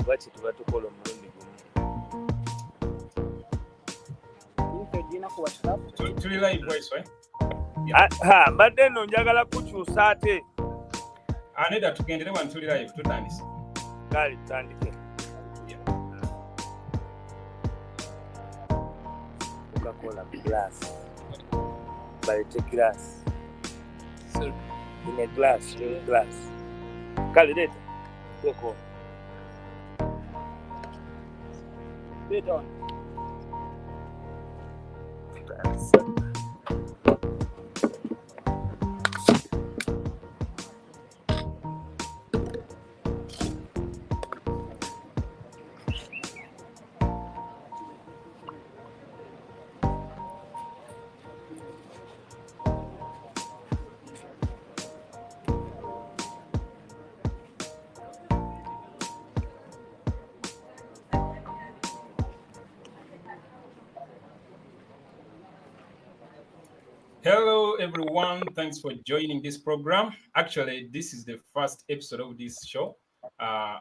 bwaki tuba tukola omulundi gumu. Tuli live Waiswa. Mbadde nno njagala kukyusa ate. Aneda tugendere wano tuli live tutandise. Kale tutandike. Coca-Cola glass. Balete glass. In a glass, glass. Kale leta. Teko. Sit on. Hello everyone, thanks for joining this program. Actually, this is the first episode of this show,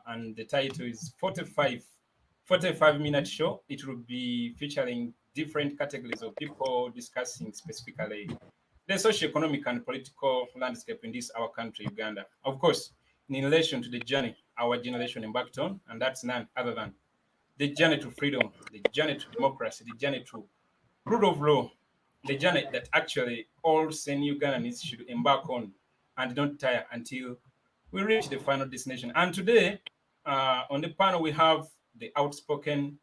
and the title is 45-minute show. It will be featuring different categories of people discussing specifically the socio-economic and political landscape in this our country, Uganda. Of course, in relation to the journey our generation embarked on, and that's none other than the journey to freedom, the journey to democracy, the journey to rule of law, the journey that actually all sane Ugandans should embark on and don't tire until we reach the final destination. And today, on the panel, we have the outspoken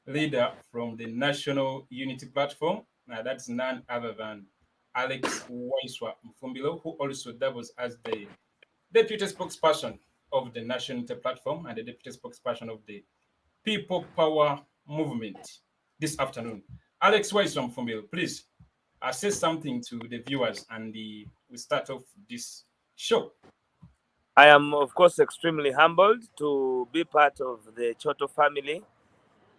leader from the National Unity Platform. That's none other than Alex Waiswa Mufumbiro, who also doubles as the deputy spokesperson of the National Unity Platform and the deputy spokesperson of the People Power Movement this afternoon. Alex Waiswa Mufumbiro, please say something to the viewers and we start off this show. I am, of course, extremely humbled to be part of the Choto family.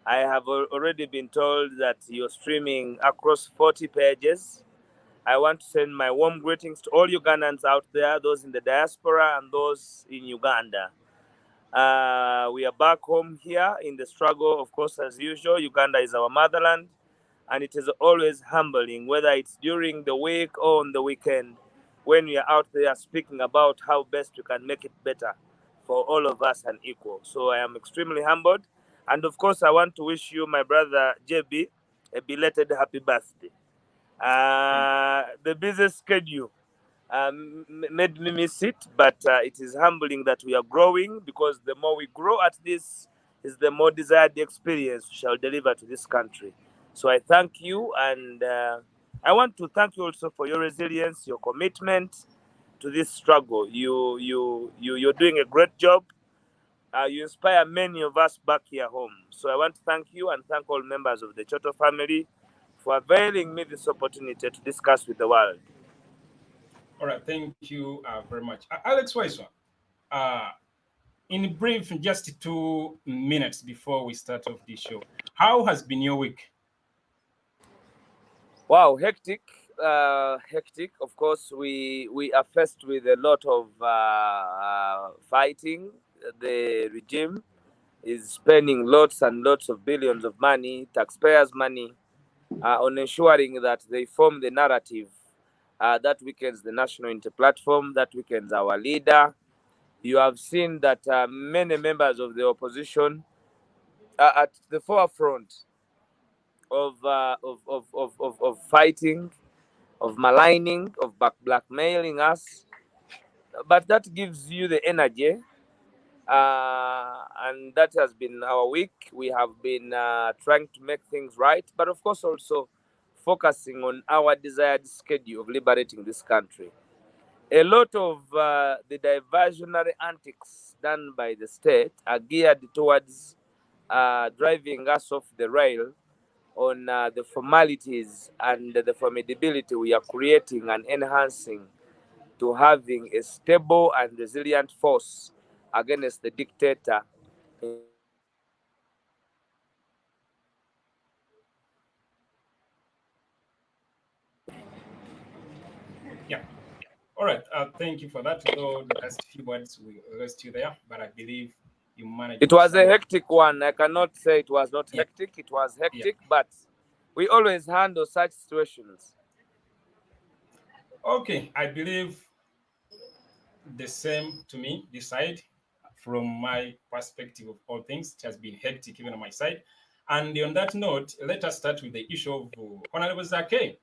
I have already been told that you're streaming across 40 pages. I want to send my warm greetings to all Ugandans out there, those in the diaspora and those in Uganda. We are back home here in the struggle, of course, as usual. Uganda is our motherland, and it is always humbling, whether it's during the week or on the weekend, when we are out there speaking about how best we can make it better for all of us and equal. So I am extremely humbled. And of course, I want to wish you, my brother JB, a belated happy birthday. The busy schedule made me miss it, but it is humbling that we are growing, because the more we grow at this, is the more desired the experience we shall deliver to this country. So I thank you, and I want to thank you also for your resilience, your commitment to this struggle. You're doing a great job. You inspire many of us back here home. So I want to thank you and thank all members of the Choto family for availing me this opportunity to discuss with the world. All right, thank you very much. Alex Waiswa, in brief, just 2 minutes before we start off this show, how has been your week? Wow, hectic. Hectic. Of course, we are faced with a lot of fighting. The regime is spending lots and lots of billions of money, taxpayers' money, on ensuring that they form the narrative that weakens the National Unity Platform, that weakens our leader. You have seen that many members of the opposition are at the forefront of fighting, of maligning, of blackmailing us. But that gives you the energy, and that has been our week. We have been trying to make things right, but of course also focusing on our desired schedule of liberating this country. A lot of the diversionary antics done by the state are geared towards driving us off the rail on the formalities and the formidability we are creating and enhancing to having a stable and resilient force against the dictator. Yeah. All right. Thank you for that. Though the last few words we lost you there, but I believe you managed? It was a hectic one. I cannot say it was not Yeah. hectic. It was hectic, Yeah. but we always handle such situations. Okay, I believe the same to me, this side. From my perspective of all things, it has been hectic even on my side. And on that note, let us start with the issue of Honorable Zake.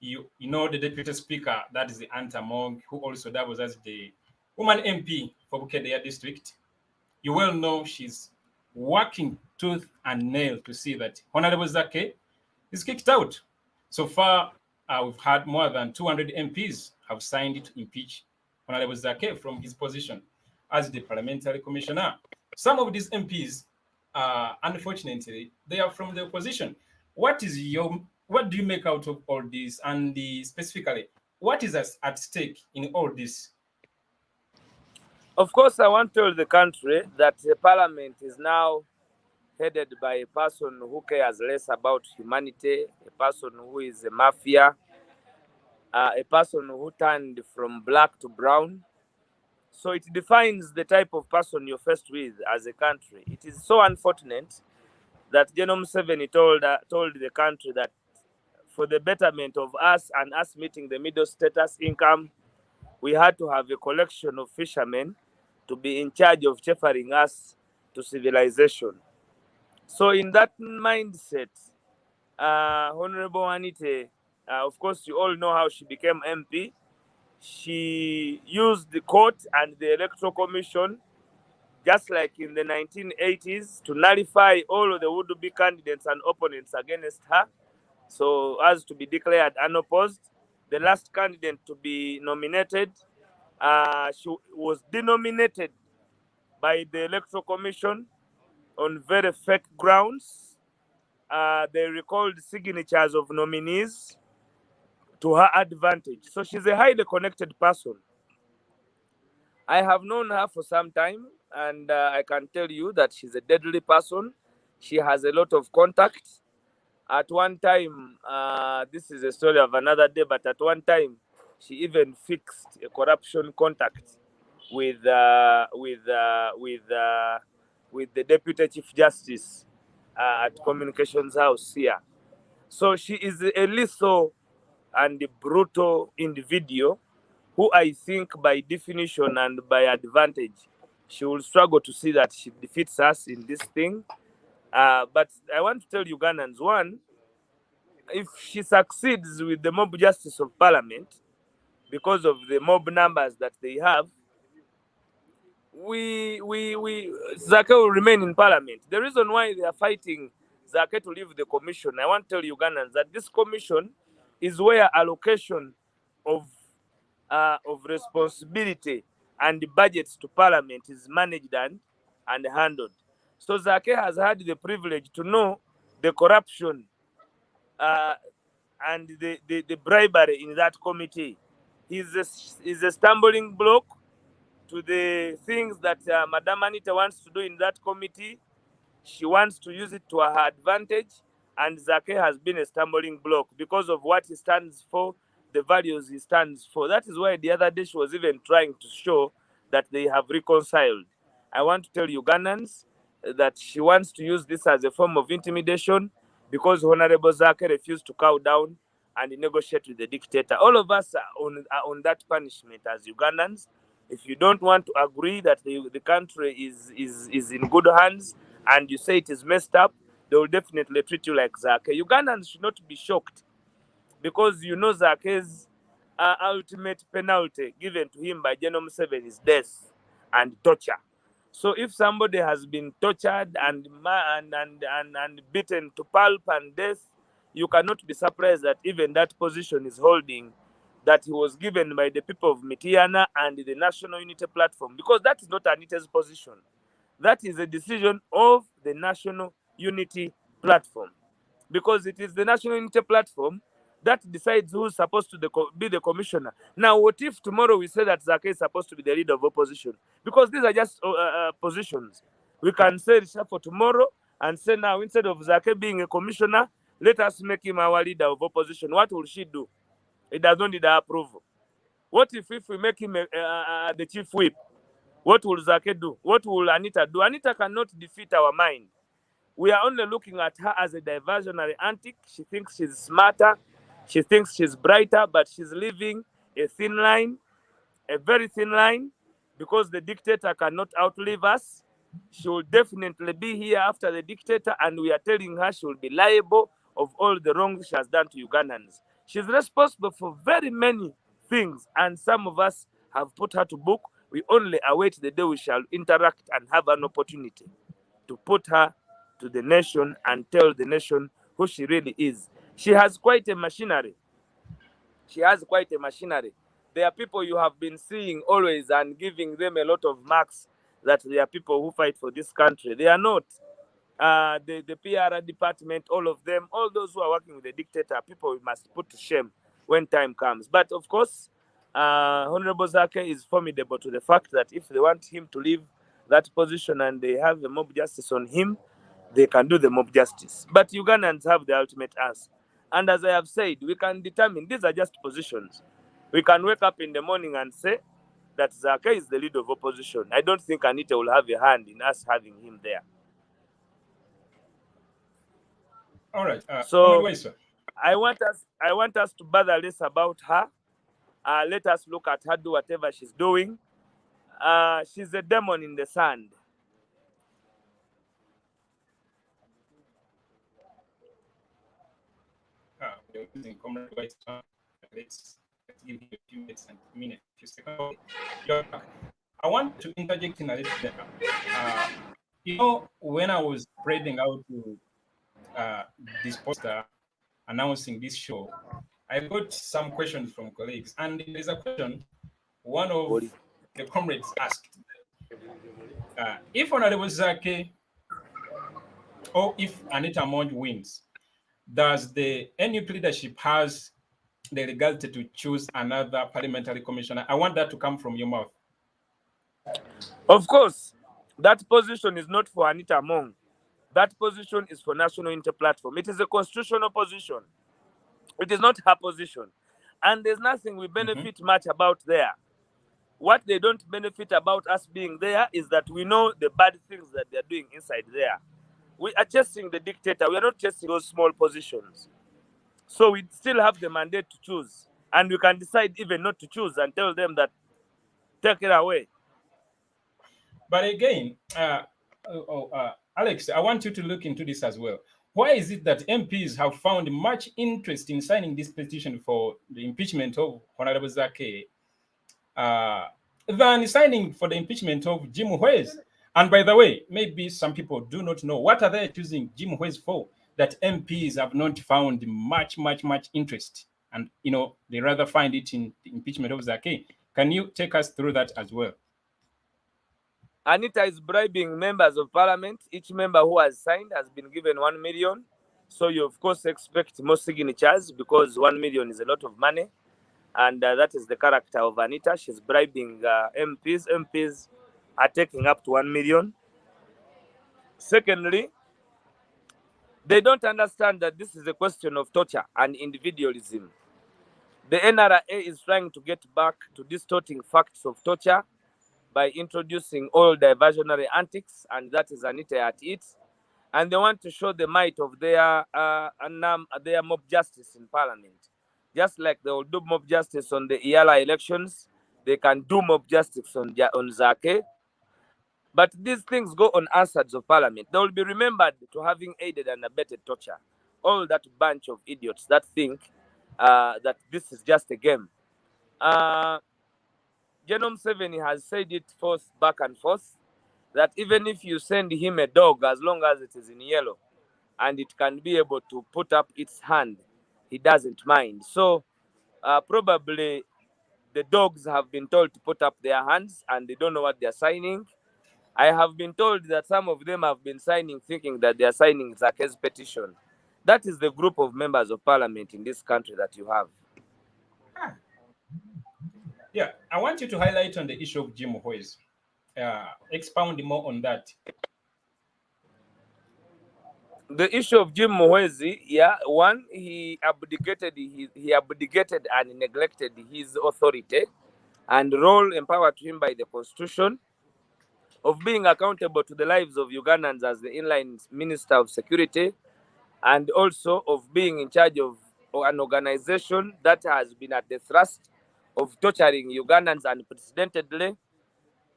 You know the deputy speaker, that is the Anta Mong, who also doubles as the woman MP for Bukedea district. You well know she's working tooth and nail to see that Honorable Zake is kicked out. So far, we've had more than 200 MPs have signed to impeach Honorable Zake from his position as the parliamentary commissioner. Some of these MPs, unfortunately, they are from the opposition. What do you make out of all this? And specifically, what is at stake in all this? Of course, I want to tell the country that the parliament is now headed by a person who cares less about humanity, a person who is a mafia, a person who turned from black to brown. So it defines the type of person you're faced with as a country. It is so unfortunate that Genome 7 told the country that for the betterment of us and us meeting the middle status income, we had to have a collection of fishermen to be in charge of shepherding us to civilization. So in that mindset, Honorable Anite, of course, you all know how she became MP. She used the court and the electoral commission, just like in the 1980s, to nullify all of the would-be candidates and opponents against her, so as to be declared unopposed. The last candidate to be nominated, she was denominated by the electoral commission on very fake grounds. They recalled signatures of nominees to her advantage. So she's a highly connected person. I have known her for some time, and I can tell you that she's a deadly person. She has a lot of contacts. At one time, this is a story of another day, but at one time, she even fixed a corruption contact with with the deputy chief justice at Communications House here. So she is a lethal and brutal individual who I think by definition and by advantage, she will struggle to see that she defeats us in this thing. But I want to tell Ugandans, one, if she succeeds with the mob justice of parliament, because of the mob numbers that they have, we Zake will remain in parliament. The reason why they are fighting Zake to leave the commission, I want to tell Ugandans that this commission is where allocation of responsibility and budgets to parliament is managed and handled. So Zake has had the privilege to know the corruption uh, and the bribery in that committee. He's a stumbling block to the things that Madam Anita wants to do in that committee. She wants to use it to her advantage, and Zake has been a stumbling block because of what he stands for, the values he stands for. That is why the other day she was even trying to show that they have reconciled. I want to tell Ugandans that she wants to use this as a form of intimidation because Honorable Zake refused to cow down and negotiate with the dictator. All of us are on that punishment as Ugandans. If you don't want to agree that the country is in good hands and you say it is messed up, they will definitely treat you like Zake. Ugandans should not be shocked because you know Zake's ultimate penalty given to him by Genome 7 is death and torture. So if somebody has been tortured and beaten to pulp and death, you cannot be surprised that even that position is holding, that he was given by the people of Mitiana and the National Unity Platform, because that is not Anita's position. That is a decision of the National Unity Platform, because it is the National Unity Platform that decides who's supposed to be the commissioner. Now, what if tomorrow we say that Zake is supposed to be the leader of opposition? Because these are just positions. We can say reshuffle tomorrow and say now, instead of Zake being a commissioner, let us make him our leader of opposition. What will she do? It does not need our approval. What if we make him the chief whip? What will Zake do? What will Anita do? Anita cannot defeat our mind. We are only looking at her as a diversionary antic. She thinks she's smarter. She thinks she's brighter, but she's living a thin line, a very thin line, because the dictator cannot outlive us. She will definitely be here after the dictator, and we are telling her she will be liable of all the wrongs she has done to Ugandans. She's responsible for very many things, and some of us have put her to book. We only await the day we shall interact and have an opportunity to put her to the nation and tell the nation who she really is. She has quite a machinery. She has quite a machinery. There are people you have been seeing always and giving them a lot of marks that they are people who fight for this country. They are not. The PR department, all of them, all those who are working with the dictator, people we must put to shame when time comes. But of course, Honorable Zake is formidable to the fact that if they want him to leave that position and they have the mob justice on him, they can do the mob justice. But Ugandans have the ultimate answer. And as I have said, we can determine, these are just positions. We can wake up in the morning and say that Zake is the leader of opposition. I don't think Anita will have a hand in us having him there. All right. So I want us to bother less about her. Let us look at her, do whatever she's doing. She's a demon in the sand. We're using Comrade Waiswa. Let's give you a few minutes, a few seconds. I want to interject in a little bit. When I was spreading out to this poster announcing this show, I got some questions from colleagues, and there's a question one of the comrades asked: if Honorable Zake or if Anita Monj wins, does the NUP leadership has the legality to choose another parliamentary commissioner? I want that to come from your mouth. Of course, that position is not for Anita Monj. That position is for National Unity Platform. It is a constitutional position. It is not her position. And there's nothing we benefit much about there. What they don't benefit about us being there is that we know the bad things that they're doing inside there. We are chasing the dictator. We are not chasing those small positions. So we still have the mandate to choose. And we can decide even not to choose and tell them that, take it away. But again, Alex, I want you to look into this as well. Why is it that MPs have found much interest in signing this petition for the impeachment of Honorable Zake than signing for the impeachment of Jim Huez? And by the way, maybe some people do not know, what are they choosing Jim Huez for that MPs have not found much interest? And, they rather find it in the impeachment of Zake. Can you take us through that as well? Anita is bribing members of parliament. Each member who has signed has been given 1 million. So you, of course, expect more signatures because 1 million is a lot of money. And that is the character of Anita. She's bribing MPs. MPs are taking up to 1 million. Secondly, they don't understand that this is a question of torture and individualism. The NRA is trying to get back to distorting facts of torture by introducing all diversionary antics, and that is Anita at it. And they want to show the might of their mob justice in parliament. Just like they will do mob justice on the Iyala elections, they can do mob justice on Zake. But these things go unanswered of parliament. They will be remembered to having aided and abetted torture. All that bunch of idiots that think that this is just a game. Genome 7 has said it back and forth that even if you send him a dog, as long as it is in yellow and it can be able to put up its hand, he doesn't mind. So probably the dogs have been told to put up their hands and they don't know what they're signing. I have been told that some of them have been signing thinking that they are signing Zake's petition. That is the group of members of parliament in this country that you have. Yeah, I want you to highlight on the issue of Jim Huez. Expound more on that. The issue of Jim Muhwezi, one, he abdicated and neglected his authority and role empowered to him by the Constitution. of being accountable to the lives of Ugandans as the inline Minister of Security, and also of being in charge of an organization that has been at the thrust of torturing Ugandans unprecedentedly.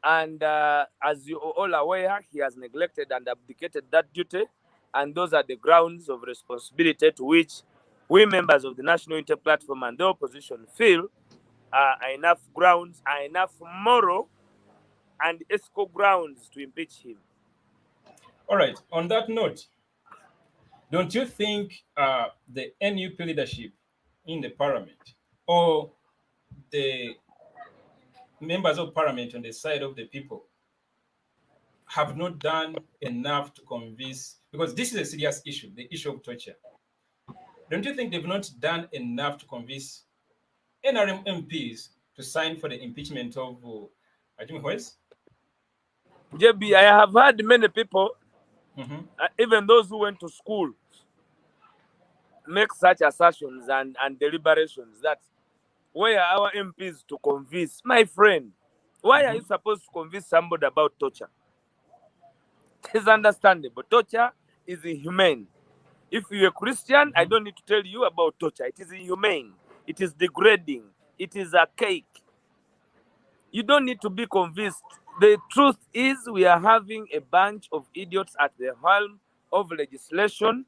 And as you are all aware, he has neglected and abdicated that duty. And those are the grounds of responsibility to which we members of the National Unity Platform and the opposition feel are enough grounds, are enough moral and ethical grounds to impeach him. All right. On that note, don't you think the NUP leadership in the parliament or the members of parliament on the side of the people have not done enough to convince, because this is a serious issue, the issue of torture. Don't you think they've not done enough to convince NRM MPs to sign for the impeachment of Ajim Wes? JB, I have heard many people, Mm-hmm. even those who went to school, make such assertions and deliberations that where are our MPs to convince? My friend, why are you supposed to convince somebody about torture? It is understandable. Torture is inhumane. If you're a Christian, I don't need to tell you about torture. It is inhumane. It is degrading. It is archaic. You don't need to be convinced. The truth is, we are having a bunch of idiots at the helm of legislation,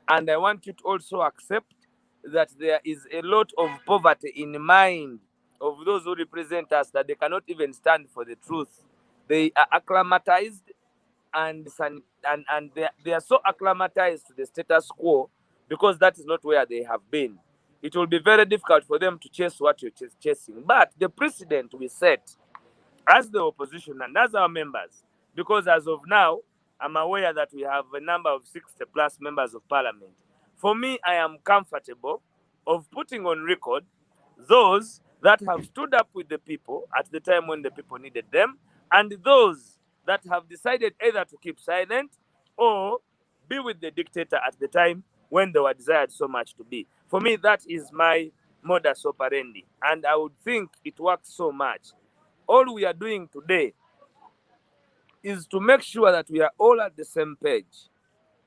and I want you to also accept that there is a lot of poverty in mind of those who represent us, that they cannot even stand for the truth. They are acclimatized, and they are so acclimatized to the status quo because that is not where they have been. It will be very difficult for them to chase what you're chasing. But the precedent we set as the opposition and as our members, because as of now, I'm aware that we have a number of 60 plus members of parliament. For me, I am comfortable of putting on record those that have stood up with the people at the time when the people needed them, and those that have decided either to keep silent or be with the dictator at the time when they were desired so much to be. For me, that is my modus operandi, and I would think it works so much. All we are doing today is to make sure that we are all at the same page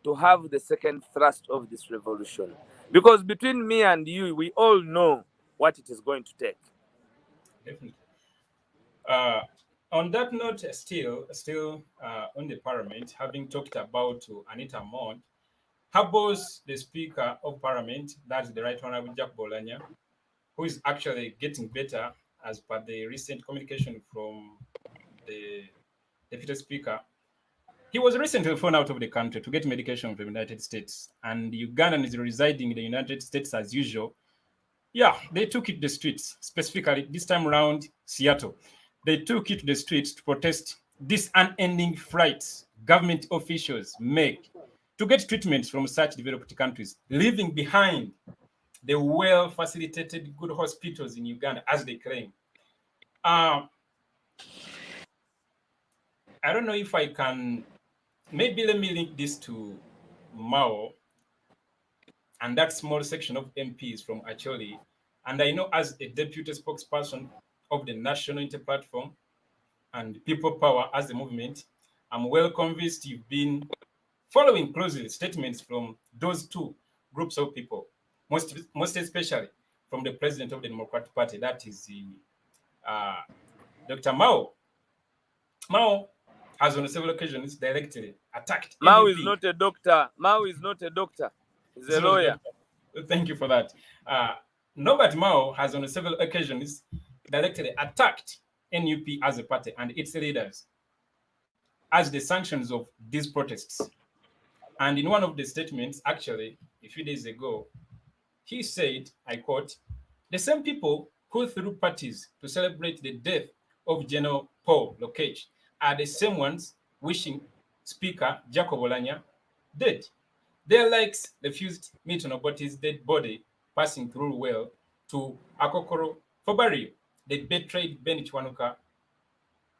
to have the second thrust of this revolution. Because between me and you, we all know what it is going to take. Definitely. Uh, on that note, still on the parliament, having talked about Anita Mond, how was the Speaker of Parliament, that's the Right Honorable Jack Bolanya, who is actually getting better as per the recent communication from the Deputy Speaker. He was recently flown out of the country to get medication from the United States, and Ugandan is residing in the United States as usual. Yeah, they took it to the streets, specifically this time around Seattle. They took it to the streets to protest these unending flights government officials make to get treatments from such developed countries, leaving behind the well-facilitated good hospitals in Uganda, as they claim. Uh, I don't know if I can, maybe let me link this to Mao and that small section of MPs from Acholi. And I know as a deputy spokesperson of the National Unity Platform and People Power as a movement, I'm well convinced you've been following closely statements from those two groups of people, most especially from the president of the Democratic Party, that is uh, Dr. Mao. Mao has on several occasions directly attacked Mao is NUP. not a doctor. Mao is not a doctor. He's a It's not a lawyer. doctor. Thank you for that. Norbert Mao has on several occasions directly attacked NUP as a party and its leaders as the sanctions of these protests. And in one of the statements, actually, a few days ago, he said, I quote, the same people who threw parties to celebrate the death of General Paul Lokech are the same ones wishing Speaker Jacob Olanya dead. Their likes refused Milton Obote's dead body passing through well to Akokoro for burial. They betrayed Ben Chwanuka.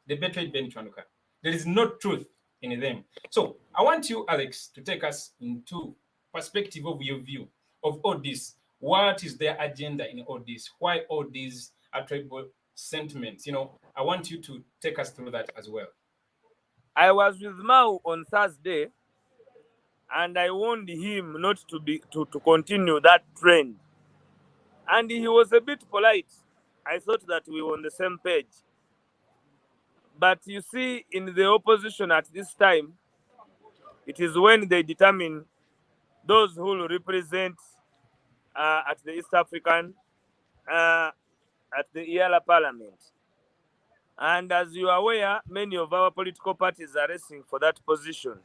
They betrayed Ben Chwanuka. There is no truth in them. So I want you, Alex, to take us into perspective of your view of all this. What is their agenda in all this? Why all these tribal sentiments? I want you to take us through that as well. I was with Mao on Thursday, and I warned him not to continue that trend. And he was a bit polite. I thought that we were on the same page. But you see, in the opposition at this time, it is when they determine those who will represent at the East African, at the EALA Parliament. And as you are aware, many of our political parties are racing for that position.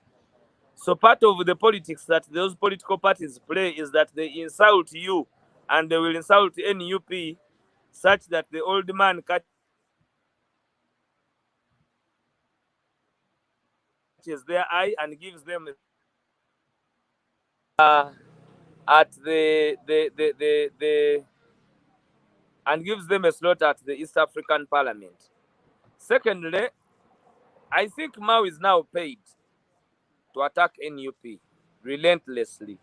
So part of the politics that those political parties play is that they insult you, and they will insult NUP such that the old man catches their eye and gives them at the and gives them a slot at the East African Parliament. Secondly, I think Mao is now paid to attack NUP relentlessly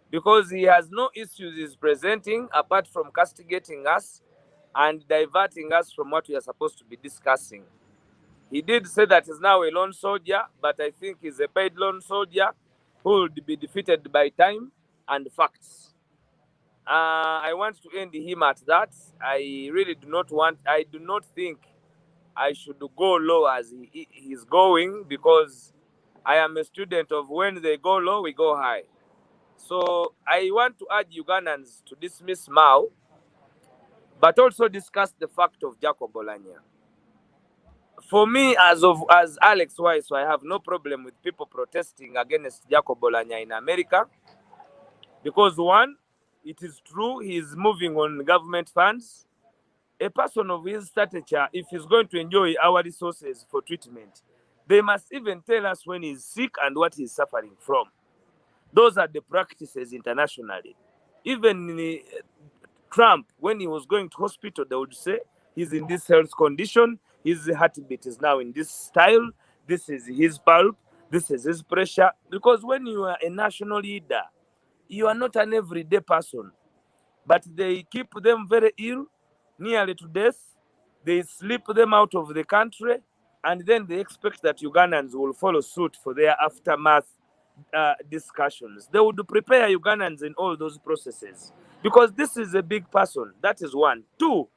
because he has no issues he's presenting apart from castigating us and diverting us from what we are supposed to be discussing. He did say that he's now a lone soldier, but I think he's a paid lone soldier who will be defeated by time and facts. I want to end him at that. I really do not think I should go low as he's going, because I am a student of when they go low, we go high. So I want to urge Ugandans to dismiss Mao, but also discuss the fact of Jacob Olanya. For me, as Alex Waiswa, I have no problem with people protesting against Jacob Olanya in America, because one, it is true he is moving on government funds. A person of his stature, if he's going to enjoy our resources for treatment, they must even tell us when he's sick and what he's suffering from. Those are the practices internationally. Even Trump, when he was going to hospital, they would say he's in this health condition, his heartbeat is now in this style, this is his pulse, this is his pressure. Because when you are a national leader, you are not an everyday person. But they keep them very ill, nearly to death. They sleep them out of the country, and then they expect that Ugandans will follow suit for their aftermath discussions. They would prepare Ugandans in all those processes, because this is a big person. That is one. Two,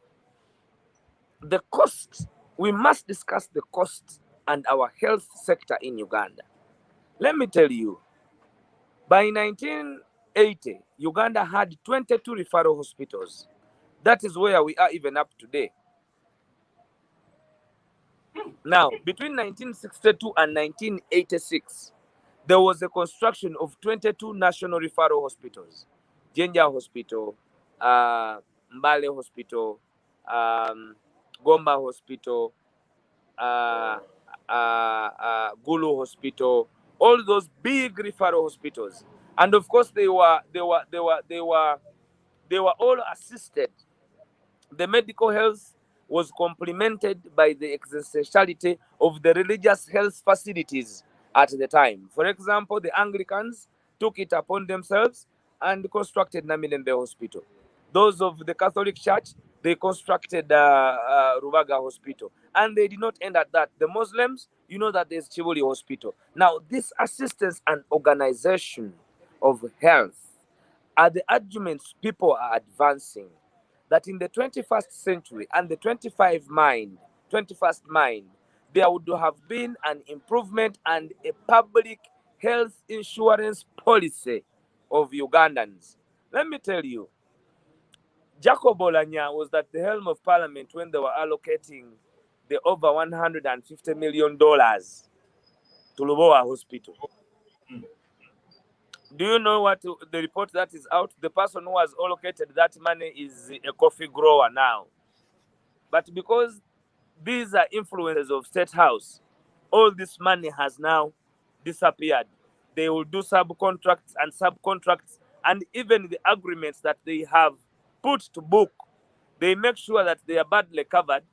the cost. We must discuss the cost and our health sector in Uganda. Let me tell you, by 1980, Uganda had 22 referral hospitals. That is where we are even up today. Now, between 1962 and 1986, there was a construction of 22 national referral hospitals. Jenja Hospital, Mbale Hospital, Gomba Hospital, Gulu Hospital, all those big referral hospitals. And of course, they were all assisted. The medical health was complemented by the existentiality of the religious health facilities at the time. For example, the Anglicans took it upon themselves and constructed Namilembe Hospital. Those of the Catholic Church, they constructed Rubaga Hospital. And they did not end at that. The Muslims, you know that there's Chibuli Hospital. Now, this assistance and organization of health are the arguments people are advancing, that in the 21st century and the 21st mind, there would have been an improvement and a public health insurance policy of Ugandans. Let me tell you, Jacob Olanya was at the helm of parliament when they were allocating the over $150 million to Lubowa Hospital. Do you know what the report that is out? The person who has allocated that money is a coffee grower now. But because these are influences of State House, all this money has now disappeared. They will do subcontracts, and even the agreements that they have put to book, they make sure that they are badly covered.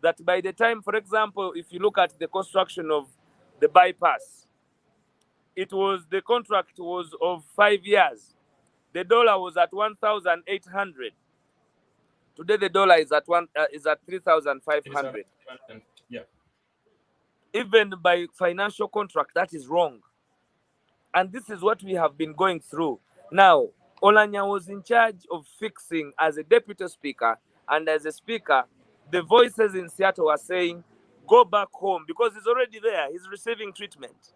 That by the time, for example, if you look at the construction of the bypass, the contract was of 5 years. The dollar was at 1,800. Today the dollar is at 3,500. Yeah. even by financial contract. That is wrong. And this is what we have been going through. Now, Olanya was in charge of fixing as a deputy speaker, and as a speaker, the voices in Seattle are saying, go back home, because he's already there. He's receiving treatment.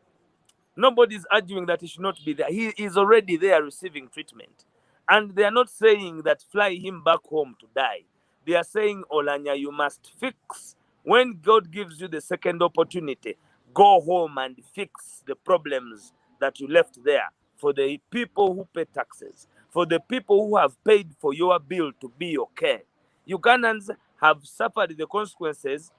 Nobody's arguing that he should not be there. He is already there receiving treatment. And they are not saying that fly him back home to die. They are saying, Olanya, you must fix. When God gives you the second opportunity, go home and fix the problems that you left there for the people who pay taxes, for the people who have paid for your bill to be your care. Ugandans have suffered the consequences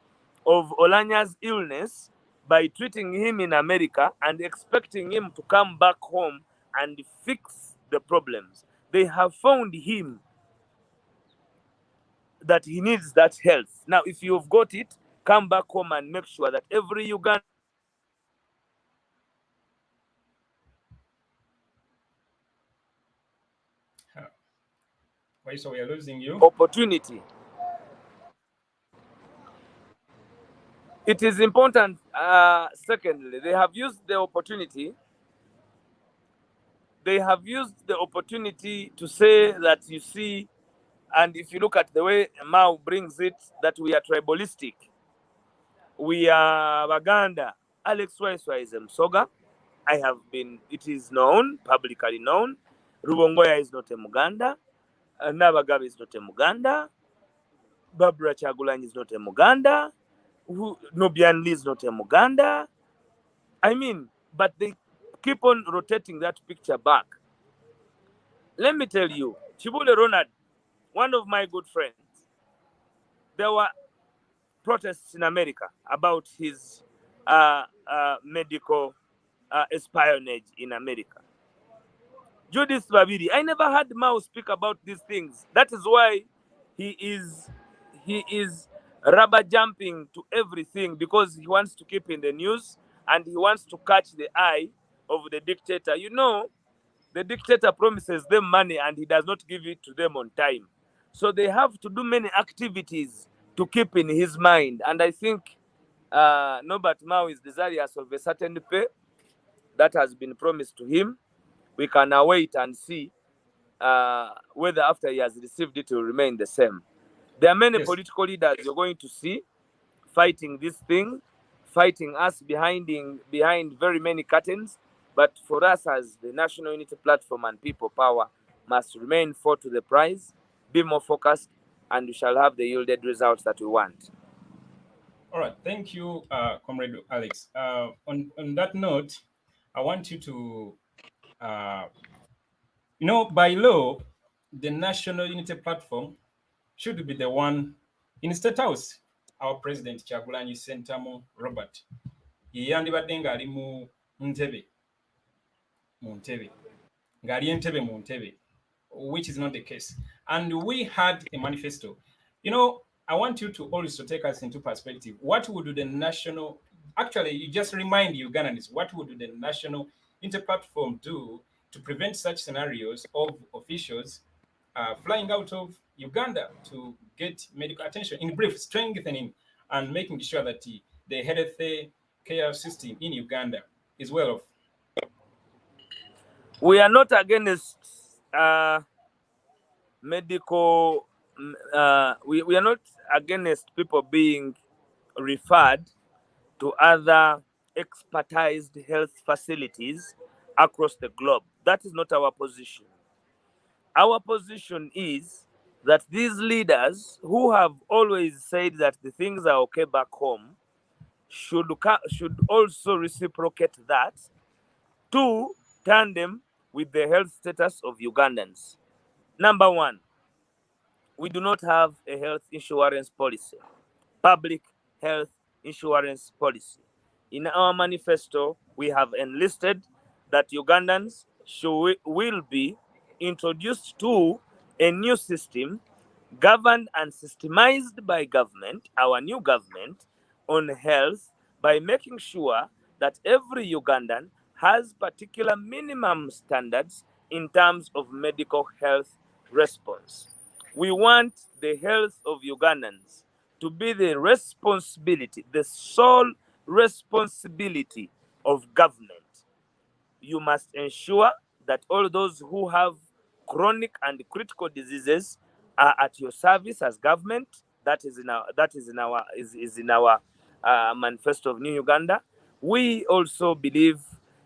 of Olanya's illness by treating him in America and expecting him to come back home and fix the problems. They have found him that he needs that health. Now, if you've got it, come back home and make sure that every Ugandan Why, so we are losing you? opportunity. It is important. Secondly, they have used the opportunity. They have used the opportunity to say that, you see, and if you look at the way Mao brings it, that we are tribalistic. We are Baganda. Alex Waiswa is Msoga. It is known, publicly known. Rubongoya is not a Muganda. Nabagabe is not a Muganda. Barbara Chagulanyi is not a Muganda. Nobian Lee is not a Muganda. I mean, but they keep on rotating that picture back. Let me tell you, Chibule Ronald, one of my good friends, there were protests in America about his medical espionage in America. Judith Babiri, I never heard Mao speak about these things. That is why he is rubber jumping to everything, because he wants to keep in the news and he wants to catch the eye of the dictator. You know, the dictator promises them money and he does not give it to them on time. So they have to do many activities to keep in his mind. And I think Norbert Mao is desirous of a certain pay that has been promised to him. We can now wait and see whether after he has received it will remain the same. There are many political leaders you're going to see fighting this thing, fighting us behind very many curtains. But for us as the National Unity Platform and People Power must remain fought to the prize, be more focused, and we shall have the yielded results that we want. All right, thank you, Comrade Alex. On that note, I want you to, by law, the National Unity Platform should be the one in State House. Our President Kyagulanyi Ssentamu Robert yandibadde ng'ali mu ntebe mu ntebe, which is not the case. And we had a manifesto. I want you to also take us into perspective. What would the national, actually, you just remind Ugandans, what would the National Unity Platform do to prevent such scenarios of officials flying out of Uganda to get medical attention? In brief, strengthening and making sure that the health care system in Uganda is well off. We are not against medical. We are not against people being referred to other expertized health facilities across the globe. That is not our position. Our position is that these leaders who have always said that the things are okay back home should also reciprocate that to tandem with the health status of Ugandans. Number one, we do not have a health insurance policy, public health insurance policy. In our manifesto, we have enlisted that Ugandans will be introduced to a new system governed and systemized by government, our new government, on health, by making sure that every Ugandan has particular minimum standards in terms of medical health response. We want the health of Ugandans to be the responsibility, the sole responsibility of government. You must ensure that all those who have chronic and critical diseases are at your service as government. That is in our manifesto of New Uganda. We also believe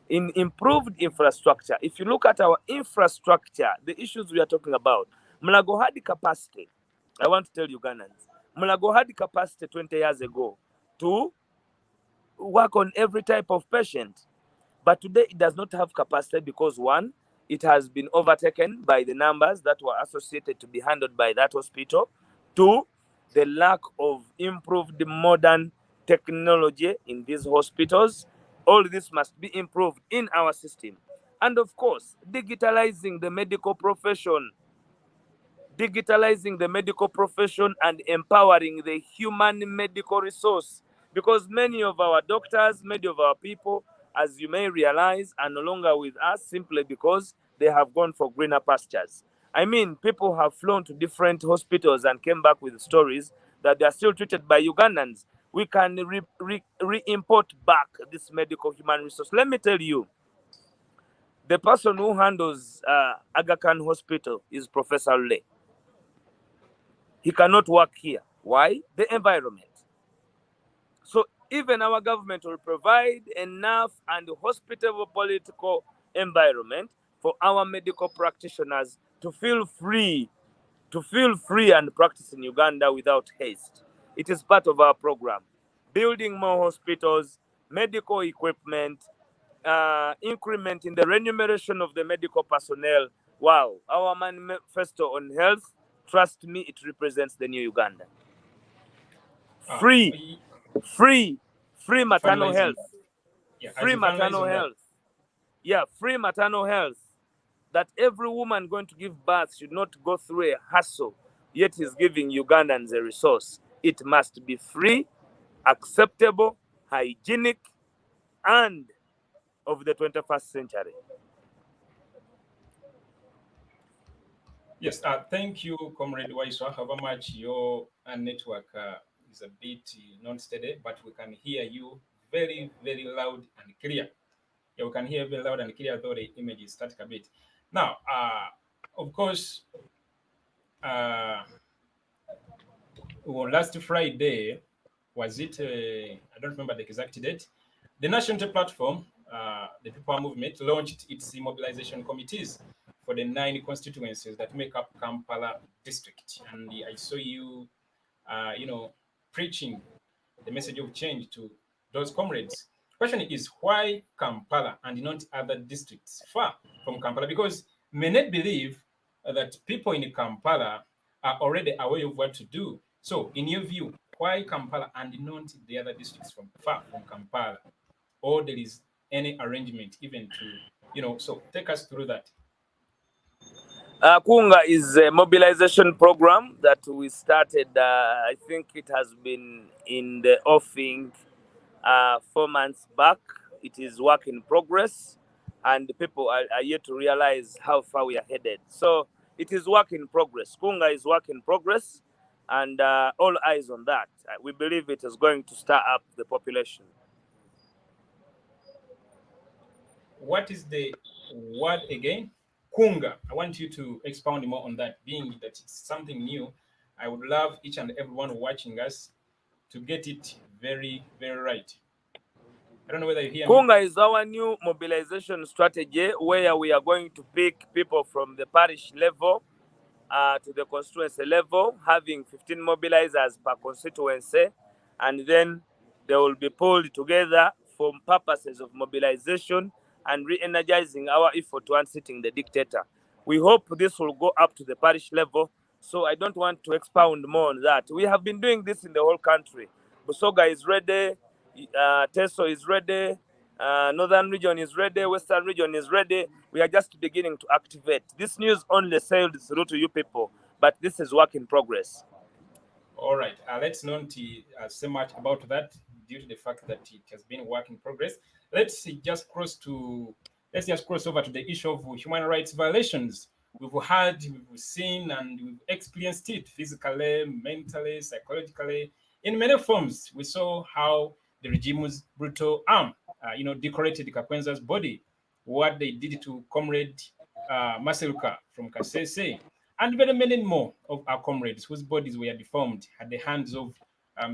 in improved infrastructure. If you look at our infrastructure, the issues we are talking about, Mulago had the capacity. I want to tell Ugandans, Mulago had the capacity 20 years ago to work on every type of patient. But today it does not have capacity because one, it has been overtaken by the numbers that were associated to be handled by that hospital. Two, the lack of improved modern technology in these hospitals. All this must be improved in our system. And of course, digitalizing the medical profession and empowering the human medical resource, because many of our doctors, many of our people, as you may realize, are no longer with us simply because they have gone for greener pastures. I mean, people have flown to different hospitals and came back with stories that they are still treated by Ugandans. We can re-import back this medical human resource. Let me tell you, the person who handles Aga Khan Hospital is Professor Lay. He cannot work here. Why? The environment. So even our government will provide enough and hospitable political environment for our medical practitioners to feel free and practice in Uganda without haste. It is part of our program. Building more hospitals, medical equipment, increment in the remuneration of the medical personnel. Wow, our manifesto on health, trust me, it represents the new Uganda. Free maternal health. Free maternal health. Yeah, free maternal health. That every woman going to give birth should not go through a hassle, yet is giving Ugandans a resource. It must be free, acceptable, hygienic, and of the 21st century. Yes, thank you, Comrade Waiswa. However much your network is a bit non-steady, but we can hear you very, very loud and clear. Yeah, we can hear very loud and clear, though the image is static a bit. Now, of course, last Friday, was it, I don't remember the exact date, the National Unity Platform, the People Movement, launched its mobilization committees for the 9 constituencies that make up Kampala district. And I saw you, preaching the message of change to those comrades. Question is, why Kampala and not other districts far from Kampala? Because many believe that people in Kampala are already aware of what to do. So, in your view, why Kampala and not the other districts from far from Kampala? Or there is any arrangement even to, so take us through that. Kunga is a mobilization program that we started. I think it has been in the offing 4 months back. It is work in progress, and people are yet to realize how far we are headed. So it is work in progress. Kunga is work in progress, and all eyes on that. We believe it is going to stir up the population. What is the word again? Kunga. I want you to expound more on that, being that it's something new. I would love each and everyone watching us to get it very, very right. I don't know whether you hear me. Kunga is our new mobilization strategy where we are going to pick people from the parish level to the constituency level, having 15 mobilizers per constituency, and then they will be pulled together for purposes of mobilization and re-energizing our effort to unseating the dictator. We hope this will go up to the parish level, so I don't want to expound more on that. We have been doing this in the whole country. Busoga is ready, Teso is ready, Northern region is ready, Western region is ready. We are just beginning to activate. This news only sailed through to you people, but this is work in progress. All right, let's not say much about that due to the fact that it has been work in progress. Let's just cross over to the issue of human rights violations. We've heard, we've seen, and we've experienced it physically, mentally, psychologically, in many forms. We saw how the regime's brutal arm, decorated Kakwenza's body, what they did to Comrade Maseruka from Kasese, and very many more of our comrades whose bodies were deformed at the hands of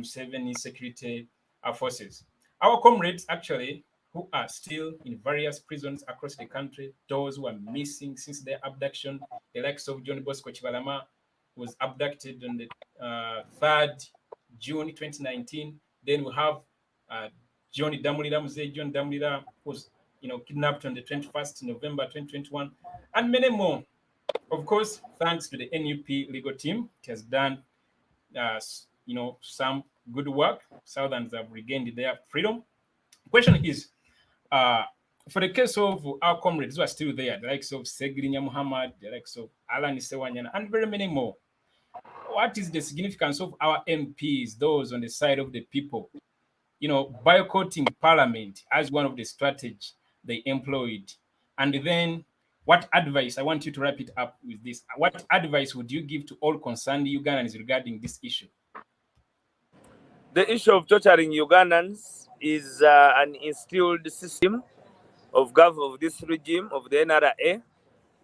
7 security forces. Our comrades, actually, who are still in various prisons across the country, those who are missing since their abduction, the likes of John Bosco Chibalama, was abducted on the 3rd June 2019. Then we have John Damulira was kidnapped on the 21st November 2021, and many more. Of course, thanks to the NUP legal team, it has done some good work. Southerners have regained their freedom. The question is, for the case of our comrades who are still there, the likes of Segrinya Muhammad, the likes of Alan Sewanyana, and very many more, what is the significance of our MPs, those on the side of the people, boycotting parliament as one of the strategies they employed? And then what advice, I want you to wrap it up with this, what advice would you give to all concerned Ugandans regarding this issue? The issue of torturing Ugandans is an instilled system of this regime, of the NRA.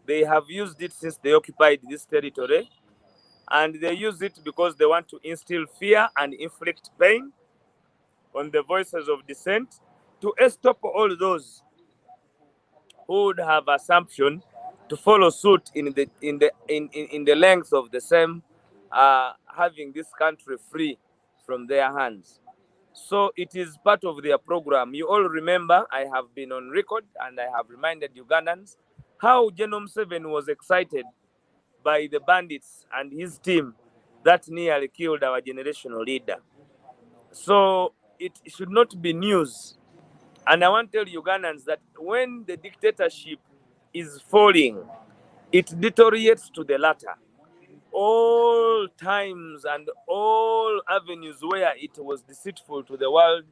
They have used it since they occupied this territory, and they use it because they want to instill fear and inflict pain on the voices of dissent, to stop all those who would have assumption to follow suit in the length of the same, having this country free from their hands. So it is part of their program. You all remember, I have been on record and I have reminded Ugandans how Genome 7 was excited by the bandits and his team that nearly killed our generational leader. So it should not be news. And I want to tell Ugandans that when the dictatorship is falling, it deteriorates to the latter. All times and all avenues where it was deceitful to the world,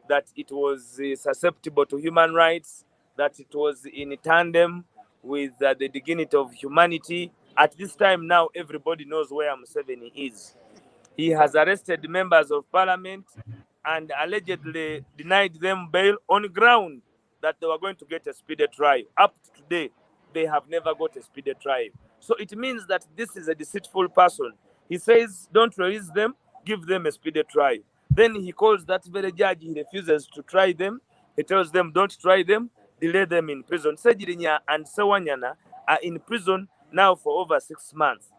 that it was susceptible to human rights, that it was in tandem with the dignity of humanity. At this time now, everybody knows where Museveni is. He has arrested members of parliament and allegedly denied them bail on ground that they were going to get a speedy trial. Up to today, they have never got a speedy trial. So it means that this is a deceitful person. He says, don't release them, give them a speedy trial. Then he calls that very judge, he refuses to try them. He tells them, don't try them, delay them in prison. Segirinya and Sewanyana are in prison now for over 6 months.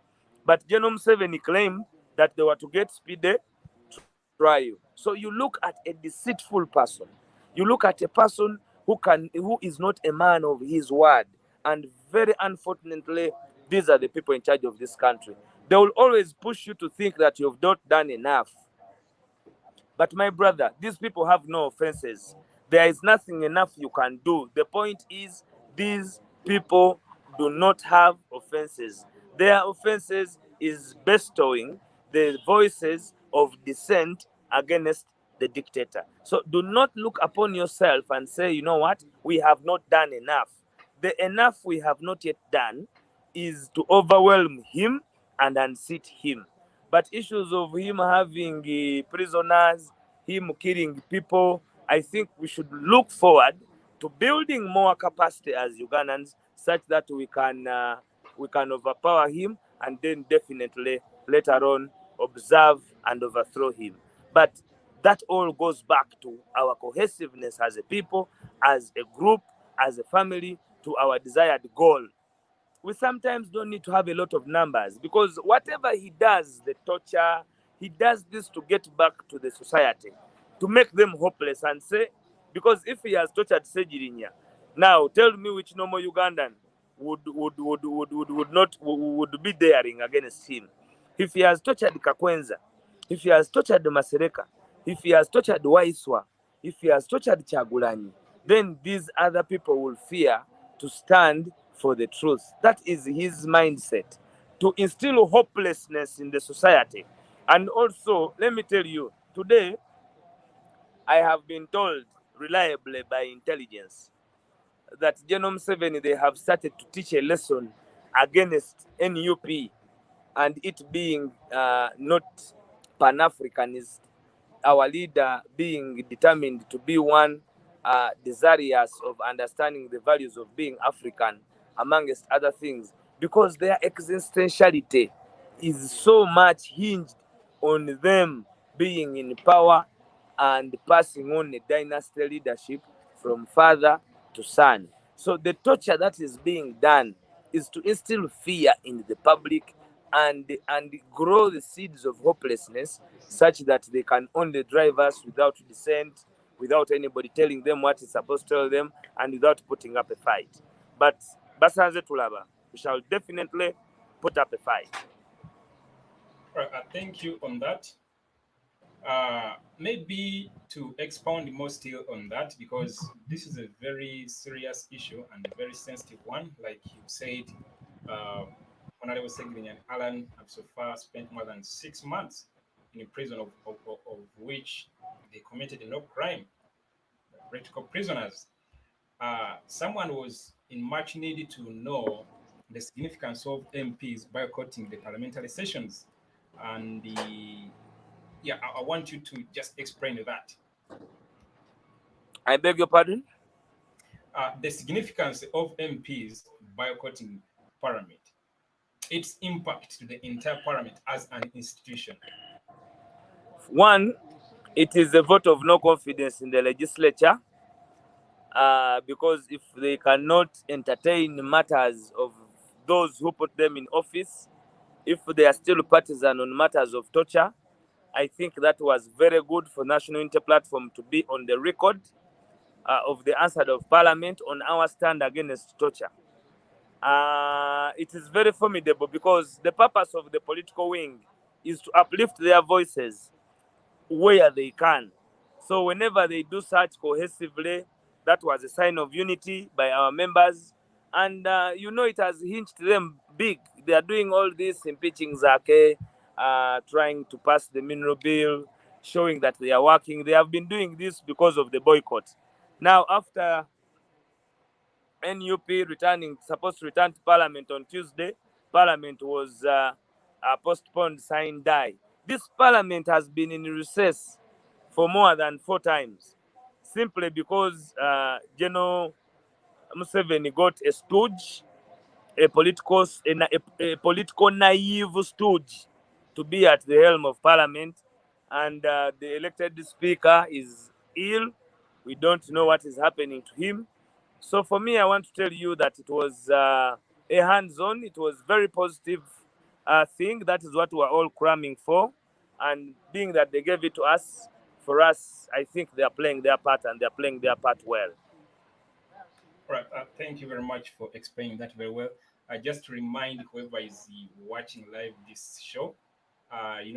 But Genome 7 claimed that they were to get speedy trial. So you look at a deceitful person. You look at a person who is not a man of his word. And very unfortunately, these are the people in charge of this country. They will always push you to think that you've not done enough. But my brother, these people have no offenses. There is nothing enough you can do. The point is, these people do not have offenses. Their offenses is bestowing the voices of dissent against the dictator. So do not look upon yourself and say, you know what, we have not done enough. The enough we have not yet done is to overwhelm him and unseat him. But issues of him having prisoners, him killing people, I think we should look forward to building more capacity as Ugandans, such that we can overpower him and then definitely later on observe and overthrow him. But that all goes back to our cohesiveness as a people, as a group, as a family, to our desired goal. We sometimes don't need to have a lot of numbers, because whatever he does, the torture, he does this to get back to the society, to make them hopeless and say, because if he has tortured Segirinya, now tell me which normal Ugandan would be daring against him. If he has tortured Kakwenza, if he has tortured Masereka, if he has tortured Waiswa, if he has tortured Chagulanyi, then these other people will fear to stand for the truth. That is his mindset, to instill hopelessness in the society. And also, let me tell you, today I have been told reliably by intelligence that Genome 7, they have started to teach a lesson against NUP and it being not Pan-Africanist our leader being determined to be one desirous of understanding the values of being African, amongst other things, because their existentiality is so much hinged on them being in power and passing on a dynasty leadership from father to son. So the torture that is being done is to instill fear in the public and grow the seeds of hopelessness such that they can only drive us without dissent, without anybody telling them what is supposed to tell them, and without putting up a fight. But Basanze Tulaba, we shall definitely put up a fight. Right, thank you on that. Maybe to expound more still on that, because this is a very serious issue and a very sensitive one. Like you said, Honorable Segrin and Alan have so far spent more than 6 months in prison, of which they committed no crime, political prisoners. Someone was in much need to know the significance of MPs boycotting the parliamentary sessions. And yeah, I want you to just explain that. I beg your pardon? The significance of MPs boycotting Parliament, its impact to the entire Parliament as an institution. One, it is a vote of no confidence in the legislature, because if they cannot entertain matters of those who put them in office, if they are still partisan on matters of torture, I think that was very good for National Unity Platform to be on the record of the answer of Parliament on our stand against torture. It is very formidable because the purpose of the political wing is to uplift their voices where they can. So whenever they do such cohesively, that was a sign of unity by our members. And it has hinged them big. They are doing all this, impeaching Zaka, trying to pass the mineral bill, showing that they are working. They have been doing this because of the boycott. Now, after NUP supposed to return to Parliament on Tuesday, Parliament was postponed, signed, die. This Parliament has been in recess for more than 4 times, simply because General Museveni got a stooge, a political naive stooge, to be at the helm of Parliament, and the elected speaker is ill. We don't know what is happening to him. So for me, I want to tell you that it was a hands-on, it was very positive thing. That is what we're all cramming for. And being that they gave it to us, for us, I think they are playing their part and they're playing their part well. Right. Thank you very much for explaining that very well. Just to remind whoever is watching live this show,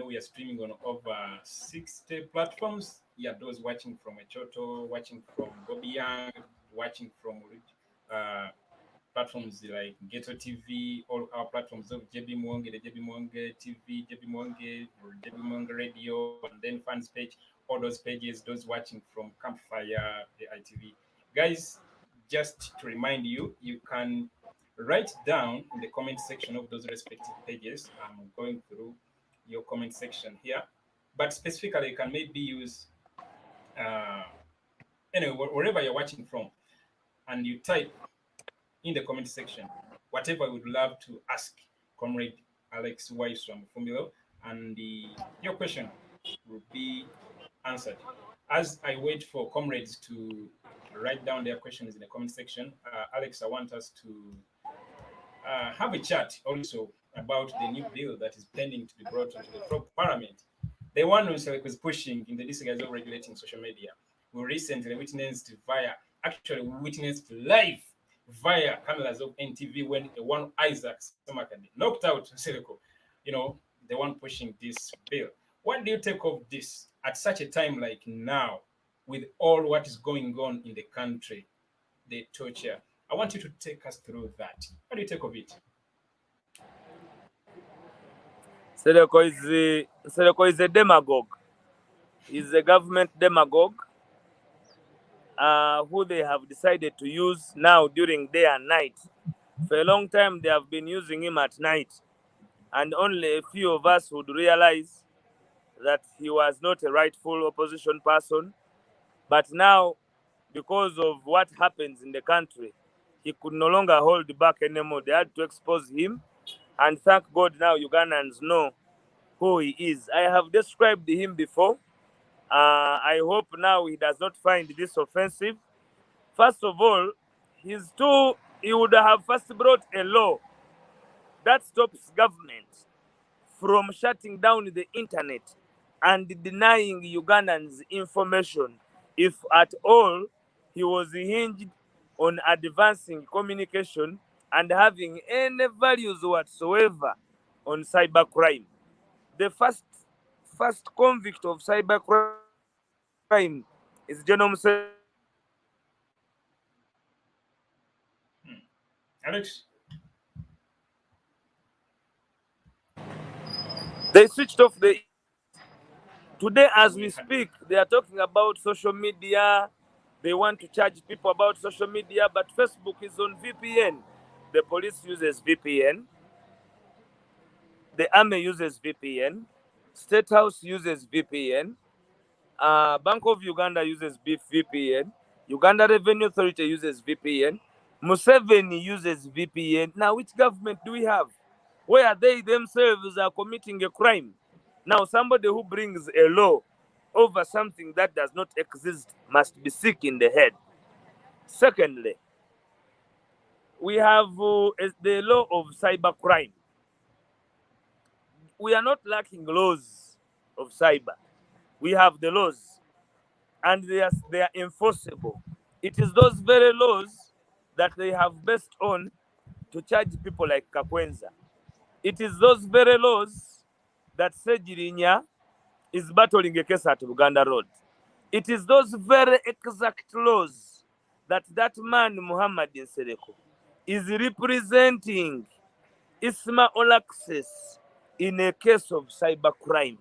we are streaming on over 60 platforms. Yeah, those watching from Echoto, watching from Bobby Young, watching from uh, platforms like Ghetto TV, all our platforms of JB Mwonge, the JB Mwonge TV, JB Mwonge, or JB Mwonge Radio, and then fans page, all those pages, those watching from Campfire, the ITV. Guys, just to remind you, you can write down in the comment section of those respective pages. I'm going through your comment section here, but specifically, you can maybe use anyway, wherever you're watching from, and you type in the comment section whatever you would love to ask Comrade Alex Waiswa Mufumbiro, and your question will be answered. As I wait for comrades to write down their questions in the comment section, Alex, I want us to have a chat also about the new bill that is pending to be brought into the Parliament. The one who was pushing in the disguise of regulating social media. We recently witnessed live via cameras of NTV when the one Isaac Samakandi knocked out Seleko, the one pushing this bill. What do you take of this at such a time like now, with all what is going on in the country, the torture? I want you to take us through that. What do you take of it? Seleko is a demagogue. He's a government demagogue who they have decided to use now during day and night. For a long time, they have been using him at night. And only a few of us would realize that he was not a rightful opposition person. But now, because of what happens in the country, he could no longer hold back anymore. They had to expose him. And thank God now Ugandans know who he is. I have described him before. I hope now he does not find this offensive. First of all, he would have first brought a law that stops government from shutting down the internet and denying Ugandans information if at all he was hinged on advancing communication and having any values whatsoever on cybercrime. The first convict of cybercrime is General Museveni. Alex? They switched off the internet. Today, as we speak, they are talking about social media. They want to charge people about social media, but Facebook is on VPN. The police uses VPN. The army uses VPN. State House uses VPN. Bank of Uganda uses VPN. Uganda Revenue Authority uses VPN. Museveni uses VPN. Now, which government do we have where they themselves are committing a crime? Now, somebody who brings a law over something that does not exist must be sick in the head. Secondly, we have the law of cybercrime. We are not lacking laws of cyber. We have the laws, and they are enforceable. It is those very laws that they have based on to charge people like Kakwenza. It is those very laws that Sejirinya is battling a case at Uganda Road. It is those very exact laws that man Muhammad Nsereko is representing Isma Olaxes in a case of cybercrime.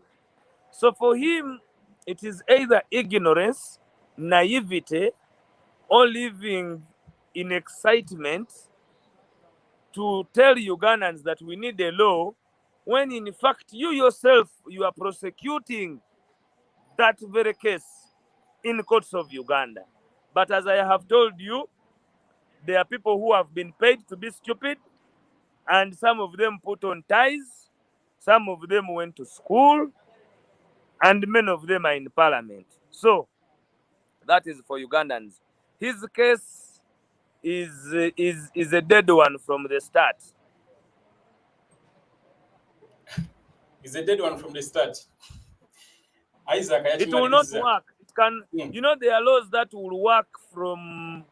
So for him, it is either ignorance, naivety, or living in excitement to tell Ugandans that we need a law, when in fact you yourself, you are prosecuting that very case in courts of Uganda. But as I have told you, there are people who have been paid to be stupid, and some of them put on ties, some of them went to school, and many of them are in parliament. So that is for Ugandans. His case is a dead one from the start. Is a dead one from the start. Isaac, It will not work. It can, there are laws that will work from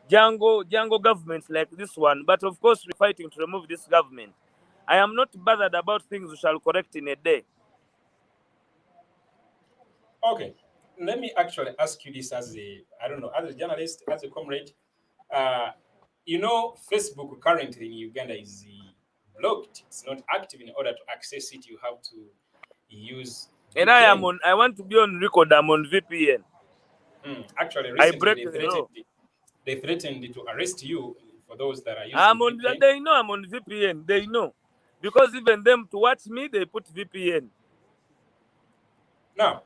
jungle governments like this one, but of course we're fighting to remove this government. I am not bothered about things we shall correct in a day. Okay, let me actually ask you this as as a journalist, as a comrade. Facebook currently in Uganda is blocked. It's not active. In order to access it, you have to use VPN. And I want to be on record. I'm on VPN. Actually, I recently break the law. They threatened to arrest you for those that are using VPN. They know I'm on VPN. They know. Because even them to watch me, they put VPN. Now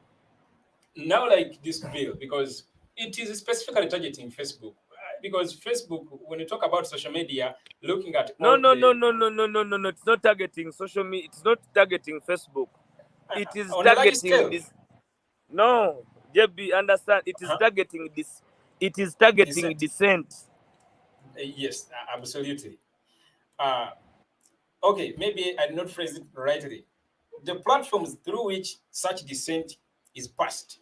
like this bill, because it is specifically targeting Facebook. Because Facebook, when you talk about social media, looking at no. It's not targeting social media. It's not targeting Facebook. It is targeting this. No, JB, understand. It is targeting this. It is targeting dissent. Yes, absolutely. Okay, maybe I did not phrase it rightly. The platforms through which such dissent is passed.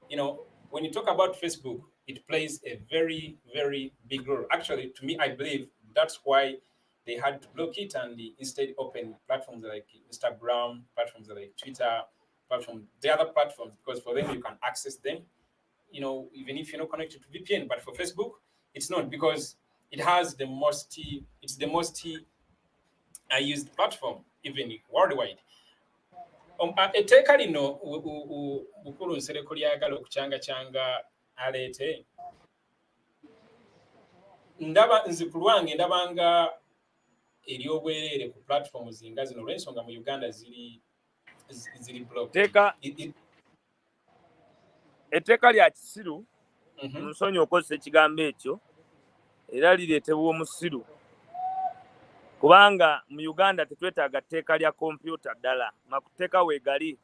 When you talk about Facebook, it plays a very, very big role. Actually, to me, I believe that's why they had to block it and they instead open platforms like Instagram, platforms like Twitter, the other platforms, because for them you can access them, even if you're not connected to VPN. But for Facebook, it's not, because it's the most used platform, even worldwide. Etteeka lino Bukulu Nsereko lyagala okukyanga aleete, nze ku lwange ndabanga ery'obwereere ku platforms nga zino, olw'ensonga mu Uganda ziri ziri blocked. Etteeka lya kisiru nsonyi okozesa ekigambo ekyo era lireetebwa omusiru kubanga mu Uganda tetwetaaga tteeka lya kompyuta ddala makuteeka weegali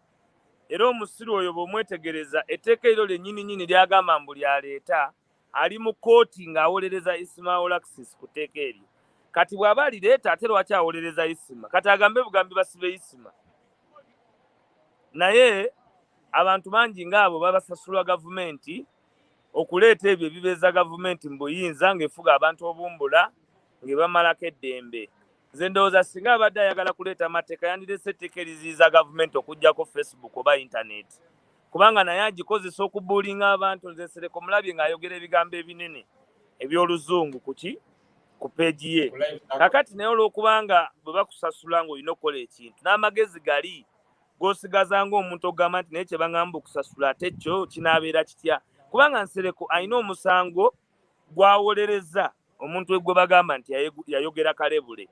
era omusiru oyo bw'omwetegereza etteeka eryo lyennyini lyagamba mbu lyaleeta ali mu kkooti ng'awolereza Ismail Alexis ku tteeka eryo kati bw'aba alireeta ate lwaki awolereza Isima kati agambe bugambi basibe Isima naye abantu bangi ng'abo babasasula gavumenti okuleeta ebyo ebibeeza gavumenti mu buyinza ng'efuga abantu obumbula ng'ebamalako eddembe nze ndowooza singa abadde ayagala kuleeta amateeka yandireese etteeka eriziyiza gavumenti okugyako Facebook oba internet kubanga naye agikozesa okubuulinga abantu nze Nsereko mulabye ng'ayogera ebigambo ebinene eby'oluzungu ku peegi ye kakati naye olw'okubanga bwe bakusasula ng'olina okukola ekintu n'amagezi gali g'osigaza ng'omuntu okugamba nti naye kye baŋŋamba okusasula ate kyo kinaabeera kitya kubanga Nsereko alina omusango gwawolereza omuntu gwe bagamba nti yayogera kalebule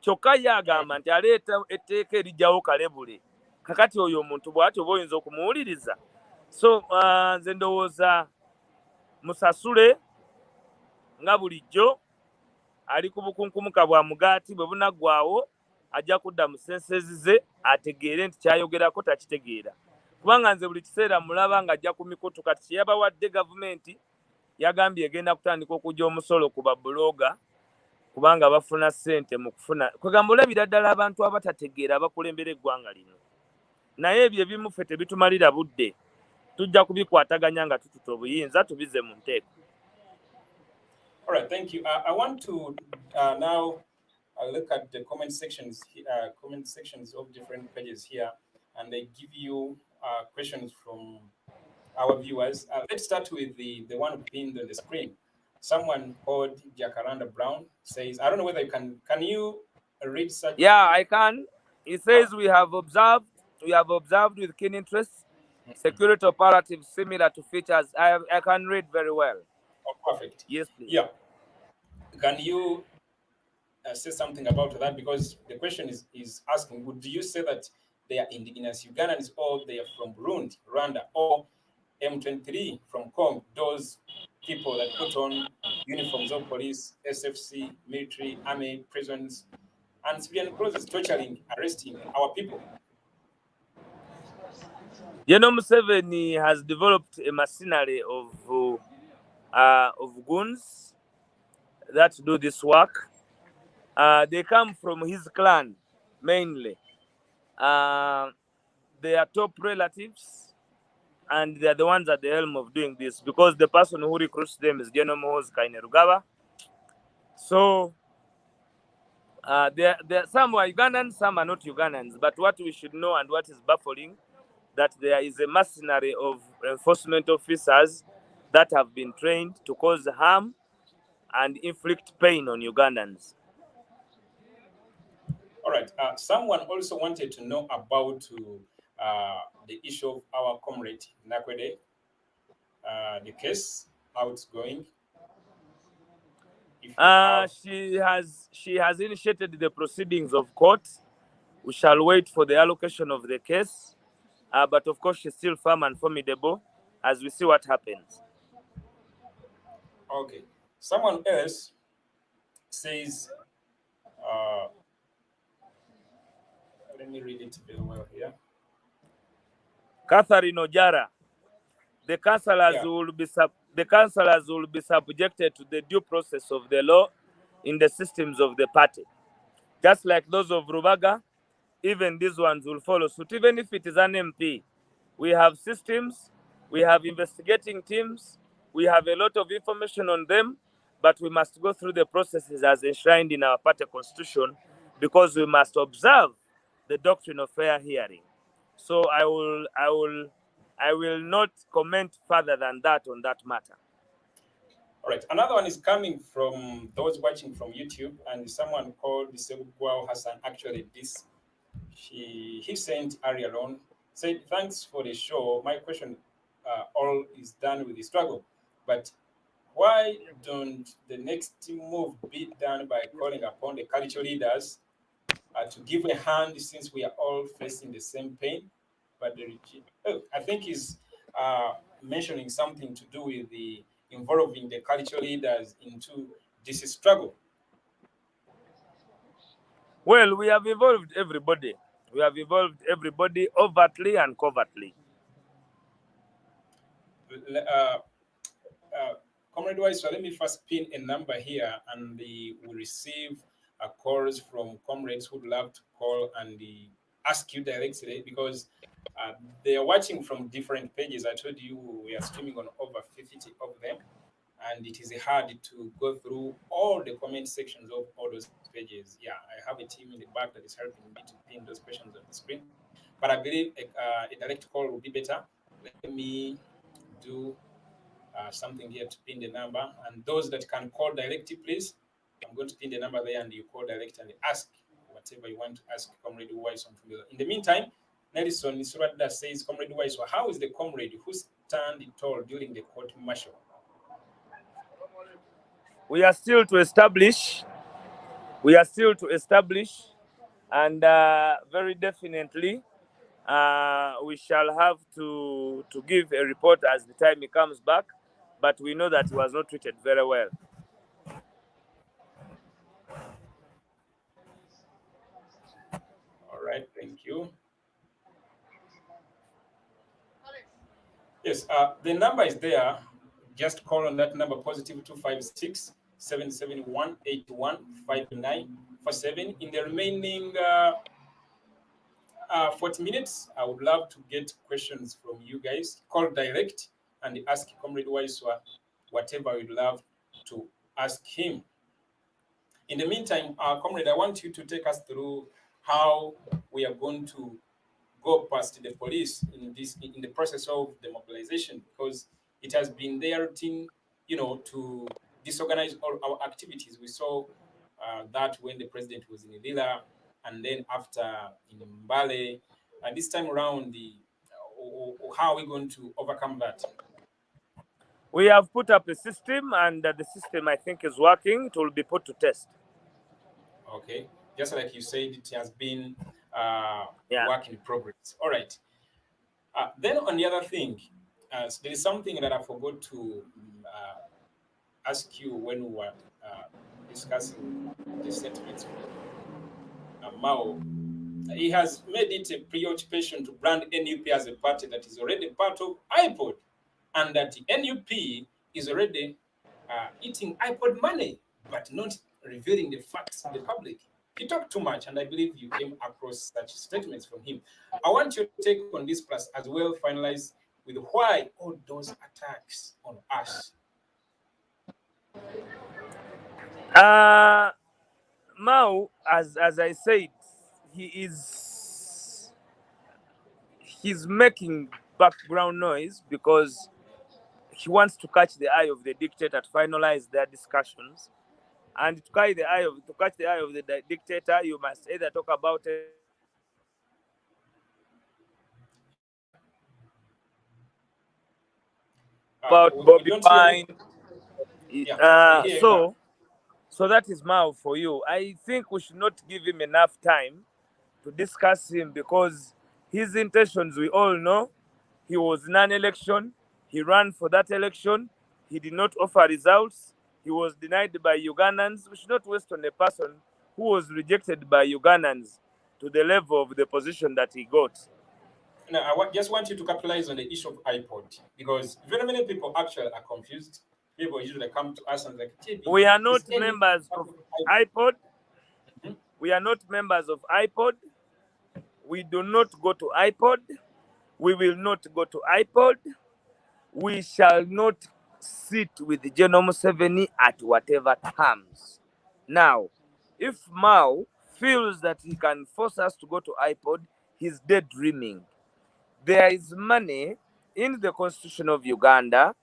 kyokka ye agamba nti aleeta etteeka erijjawo kalebule kakati oyo omuntu bw'atyo oba oyinza okumuwuliriza so nze ndowooza musasule nga bulijjo ali ku bukunkumuka bwa mugaati bwe bunaggwaawo ajja kudda mu sensezi ze ategeere nti kyayogerako takitegeera kubanga nze buli kiseera mulaba ng'ajja ku mikutu kati kye yabawadde gavumenti yagambye egenda kutandika okujja omusolo ku babuloga kubanga bafuna ssente mu kufuna kwegamba olabira ddala abantu abatategeera abakulembera eggwanga lino naye ebyo ebimu ffe tebitumalira budde tujja kubikwataganya nga tututa obuyinza tubize mu nteeko. All right, thank you. I want to now look at the comment sections of different pages here, and they give you questions from our viewers. Let's start with the one pinned on the screen. Someone called Jacaranda Brown says, I don't know whether you can you read such? Yeah, I can. It says we have observed with keen interest security operatives similar to features. I can read very well. Oh, perfect. Yes, please. Yeah. Can you say something about that? Because the question is asking, would you say that they are indigenous Ugandans or they are from Burundi, Rwanda, or M23 from Congo, those people that put on uniforms of police, SFC, military, army, prisons, and civilian clothes, torturing, arresting our people? Museveni has developed a machinery of goons that do this work. They come from his clan mainly. They are top relatives, and they are the ones at the helm of doing this because the person who recruits them is General Muhoozi Kainerugaba. So some are Ugandans, some are not Ugandans. But what we should know and what is baffling, that there is a mercenary of enforcement officers that have been trained to cause harm and inflict pain on Ugandans. All right. Someone also wanted to know about the issue of our comrade Nakwede, the case, how it's going. She has initiated the proceedings of court. We shall wait for the allocation of the case. But of course, she's still firm and formidable as we see what happens. Okay. Someone else says, let me read it very well here. Catherine Ojara, the councillors will be subjected to the due process of the law in the systems of the party. Just like those of Rubaga, even these ones will follow suit. Even if it is an MP, we have systems, we have investigating teams, we have a lot of information on them, but we must go through the processes as enshrined in our party constitution because we must observe the doctrine of fair hearing. So I will not comment further than that on that matter. All right. Another one is coming from those watching from YouTube, and someone called Sebugwao Hassan. Actually, this he sent earlier on, said, thanks for the show. My question all is done with the struggle, but why don't the next move be done by calling upon the cultural leaders to give a hand since we are all facing the same pain. But the regime, oh, I think is mentioning something to do with the involving the cultural leaders into this struggle. Well, we have involved everybody. We have involved everybody overtly and covertly. Uh, uh, Comrade Wise, so let me first pin a number here, and we receive calls from comrades who'd love to call and ask you directly because they are watching from different pages. I told you we are streaming on over 50 of them, and it is hard to go through all the comment sections of all those pages. Yeah, I have a team in the back that is helping me to pin those questions on the screen, but I believe a direct call will be better. Let me do something here to pin the number. And those that can call directly, please, I'm going to pin the number there and you call direct and ask whatever you want to ask Comrade Waiswa Mufumbiro. In the meantime, Nelson Surada says, Comrade Waiswa, how is the comrade who stand tall during the court martial? We are still to establish. We are still to establish, and very definitely, we shall have to give a report as the time he comes back. But we know that he was not treated very well. All right, thank you. Yes, the number is there. Just call on that number, positive 256 771 815947. In the remaining 40 minutes, I would love to get questions from you guys. Call direct and ask Comrade Waiswa whatever you'd love to ask him. In the meantime, Comrade, I want you to take us through how we are going to go past the police in the process of the mobilization, because it has been their routine, to disorganize all our activities. We saw that when the president was in Lila, and then after in Mbale, and this time around, how are we going to overcome that? We have put up a system, and the system, I think, is working. It will be put to test. Okay, just like you said, it has been Yeah. work in progress. All right. Then on the other thing, there is something that I forgot to ask you when we were discussing the statements from Mao. He has made it a preoccupation to brand NUP as a party that is already part of iPod, and that the NUP is already eating iPod money, but not revealing the facts to the public. He talked too much, and I believe you came across such statements from him. I want your take on this, plus as well finalize with why all those attacks on us. Mao, as I said, he is he's making background noise because he wants to catch the eye of the dictator to finalize their discussions. And to catch the eye of the dictator, you must either talk about Yeah, about we Bobby don't hear you. Wine. Yeah, we hear you now. So that is Mao for you. I think we should not give him enough time to discuss him because his intentions, we all know. He was non-election. He ran for that election. He did not offer results. He was denied by Ugandans. We should not waste on a person who was rejected by Ugandans to the level of the position that he got. Now, just want you to capitalize on the issue of iPod, because very many people actually are confused. People usually come to us and like, JB, We are not is any members part of of iPod. Mhm. We are not members of iPod. We do not go to iPod. We will not go to iPod. We shall not sit with General Museveni at whatever terms. Now, if Mao feels that he can force us to go to iPod, he's daydreaming. There is money in the Constitution of Uganda,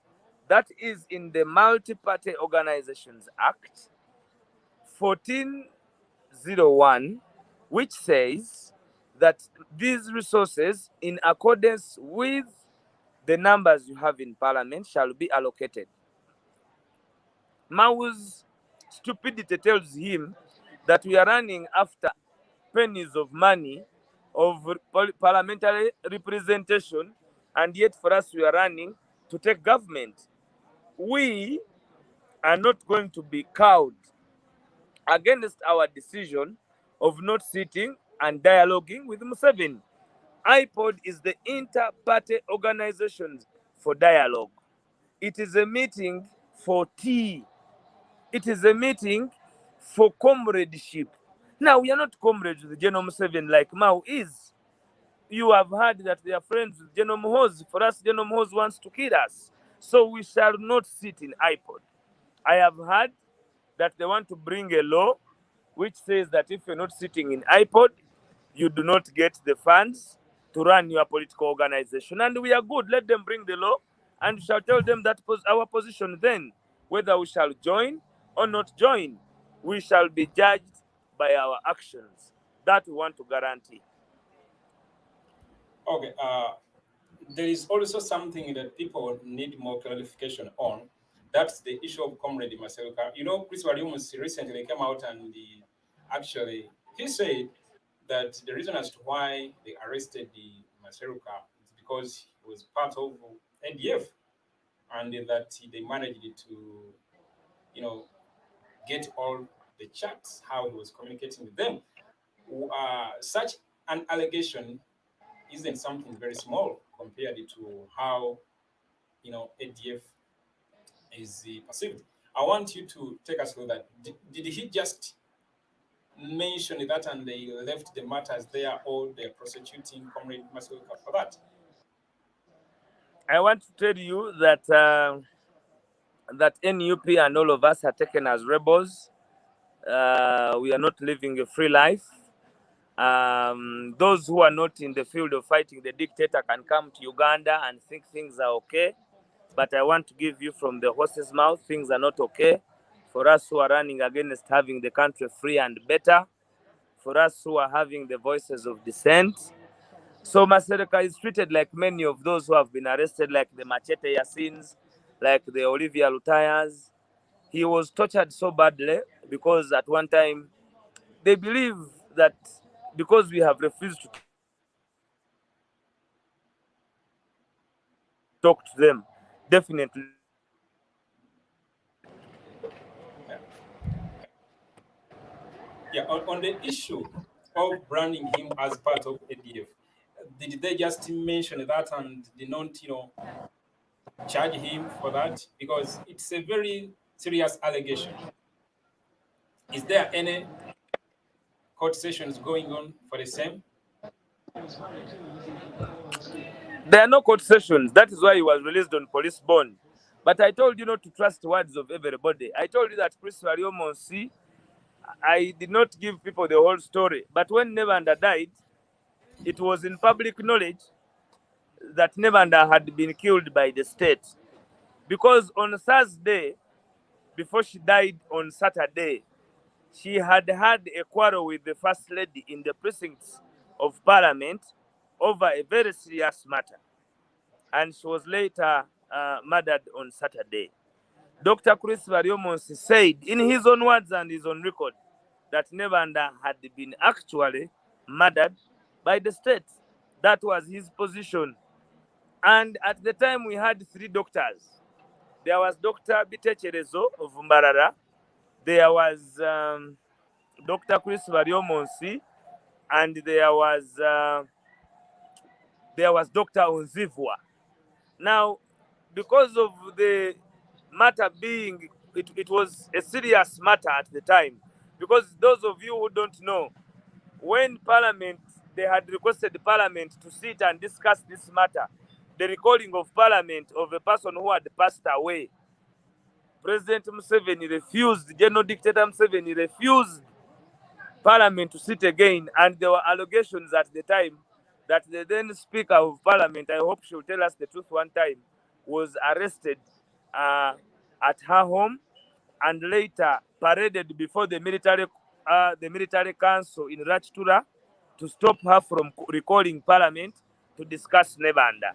that is in the Multi Party Organizations Act 1401, which says that these resources, in accordance with the numbers you have in Parliament, shall be allocated. Mao's stupidity tells him that we are running after pennies of money of parliamentary representation, and yet for us we are running to take government. We are not going to be cowed against our decision of not sitting and dialoguing with Museveni. IPOD is the inter-party organization for dialogue. It is a meeting for tea. It is a meeting for comradeship. Now, we are not comrades with General Museveni like Mao is. You have heard that they are friends with General Muhoozi. For us, General Muhoozi wants to kill us. So we shall not sit in IPOD. I have heard that they want to bring a law which says that if you're not sitting in IPOD, you do not get the funds to run your political organization. And we are good. Let them bring the law, and we shall tell them that our position then, whether we shall join or not join. We shall be judged by our actions. That we want to guarantee. Okay. There is also something that people need more clarification on. That's the issue of Comrade Maseluka. You know, Chris Waliumus recently came out and actually he said that the reason as to why they arrested the Maseluka is because he was part of ADF, and that they managed to, get all the chats, how he was communicating with them. Such an allegation isn't something very small compared to how ADF is perceived. I want you to take us through that. Did he just mention that and they left the matters there, or they're prosecuting Comrade Masoka for that? I want to tell you that that NUP and all of us are taken as rebels. We are not living a free life. Those who are not in the field of fighting the dictator can come to Uganda and think things are okay. But I want to give you from the horse's mouth, things are not okay. For us who are running against having the country free and better, for us who are having the voices of dissent. So Masereka is treated like many of those who have been arrested, like the Machete Yassins, like the Olivia Lutayas. He was tortured so badly because at one time they believe that because we have refused to talk to them, definitely. Yeah, on the issue of branding him as part of ADF, did they just mention that and did not, charge him for that? Because it's a very serious allegation. Is there any court sessions going on for the same? There are no court sessions. That is why he was released on police bond. But I told you not to trust words of everybody. I told you that Chris Wariomonsi, I did not give people the whole story. But when Nevanda died, it was in public knowledge that Nevanda had been killed by the state. Because on Thursday, before she died on Saturday, she had had a quarrel with the First Lady in the precincts of Parliament over a very serious matter. And she was later murdered on Saturday. Dr. Chris Variomonsi said, in his own words and his own record, that Nevanda had been actually murdered by the state. That was his position. And at the time, we had three doctors. There was Dr. Bitecherezo of Mbarara. There was Dr. Chris Variomonsi. And there was Dr. Onzivwa. Now, because of the matter being, it was a serious matter at the time. Because those of you who don't know, when Parliament, they had requested the Parliament to sit and discuss this matter, the recalling of Parliament of a person who had passed away, President Museveni refused, General Dictator Museveni refused Parliament to sit again, and there were allegations at the time that the then Speaker of Parliament, I hope she'll tell us the truth one time, was arrested at her home and later paraded before the military council in Rachtura to stop her from recalling Parliament to discuss Nevanda.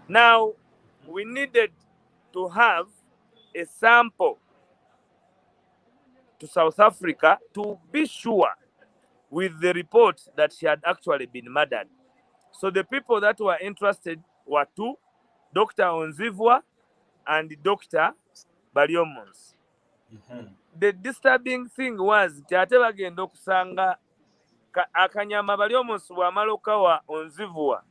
Now, we needed to have a sample to South Africa to be sure with the report that she had actually been murdered. So the people that were interested were two, Dr. Onzivwa and Dr. Baliomons. The disturbing thing was ate bagenda okusanga akanyama Baliomons bw'amala okawa Onzivwa.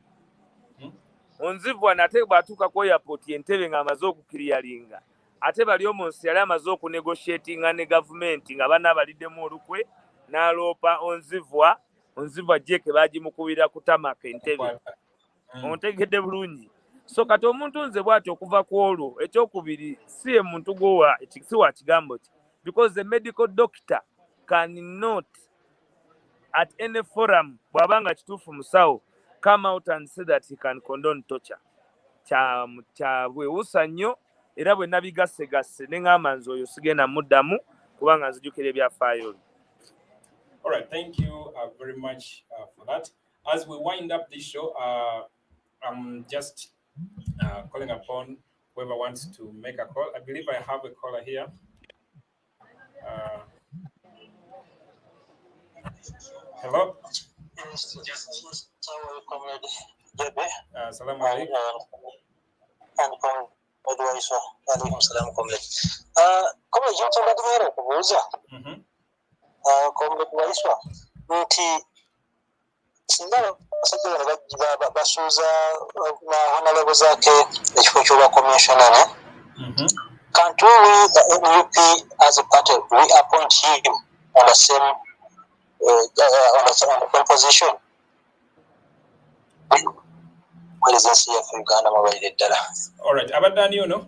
Onzivwa nate bw'atuuka ku airport Entebbe ng'amaze okukiriyalinga. Ate Baliomons yali amaze okunegotiatinga ne gavumenti nga banaabaliddemu olukwe n'aloopa Onzivwa jeke baagimukubira ku tamaka Entebbe. Ontegedde bulungi. So kati omuntu nze bw'ati okuva ku olwo ekyokubiri si ye muntu gwowa si wa kigambo ki, because the medical doctor cannot at any forum bw'aba nga kituufu musawo come out and say that he can condone torture. Kya bwewuusa nnyo era bwe nabigasegasse ne ngamba nze oyo sigenda muddamu kubanga nzijukira ebyafaayo. All right, thank you very much for that. As we wind up this show, I'm just calling upon whoever wants to make a call. I believe I have a caller here. Hello. Salam alaikum. Singa basajja basuuza honorable Zaka ekifo ky'obwa commissioner, can't we, the NUP as a party, reappoint him on the same on the position? What is this here from Ghana? All right, abadani you know.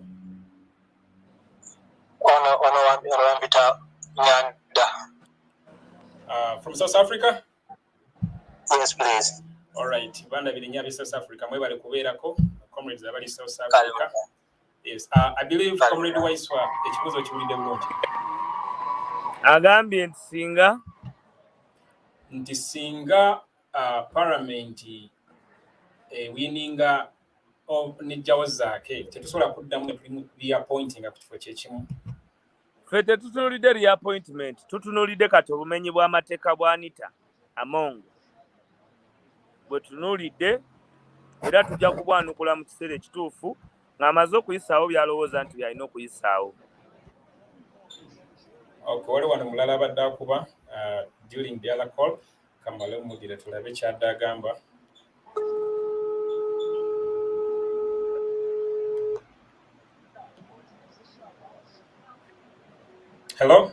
From South Africa? Yes, please. All right. Banda bilinya South Africa. Mwebale kubeerako. Comrades abali South Africa. Yes. I believe Comrade Waiswa ekibuzo kiwulidde bulungi. Agambye nti singa parliament wininga nejjawo Zaka tetusobola kuddamu ne reappointing ku kifo kyekimu. Ffe tetutunulidde reappointment, tutunulidde kati obumenyi bw'amateeka bwa Anita Among. Bwe tunulidde era tujja kubwanukula mu kiseera ekituufu ng'amaze okuyisaawo by'alowooza nti byalina okuyisaawo. Okay, wali wano mulala abadde akuba during the other call, kamale omudire tulabe kyadde agamba. Hello?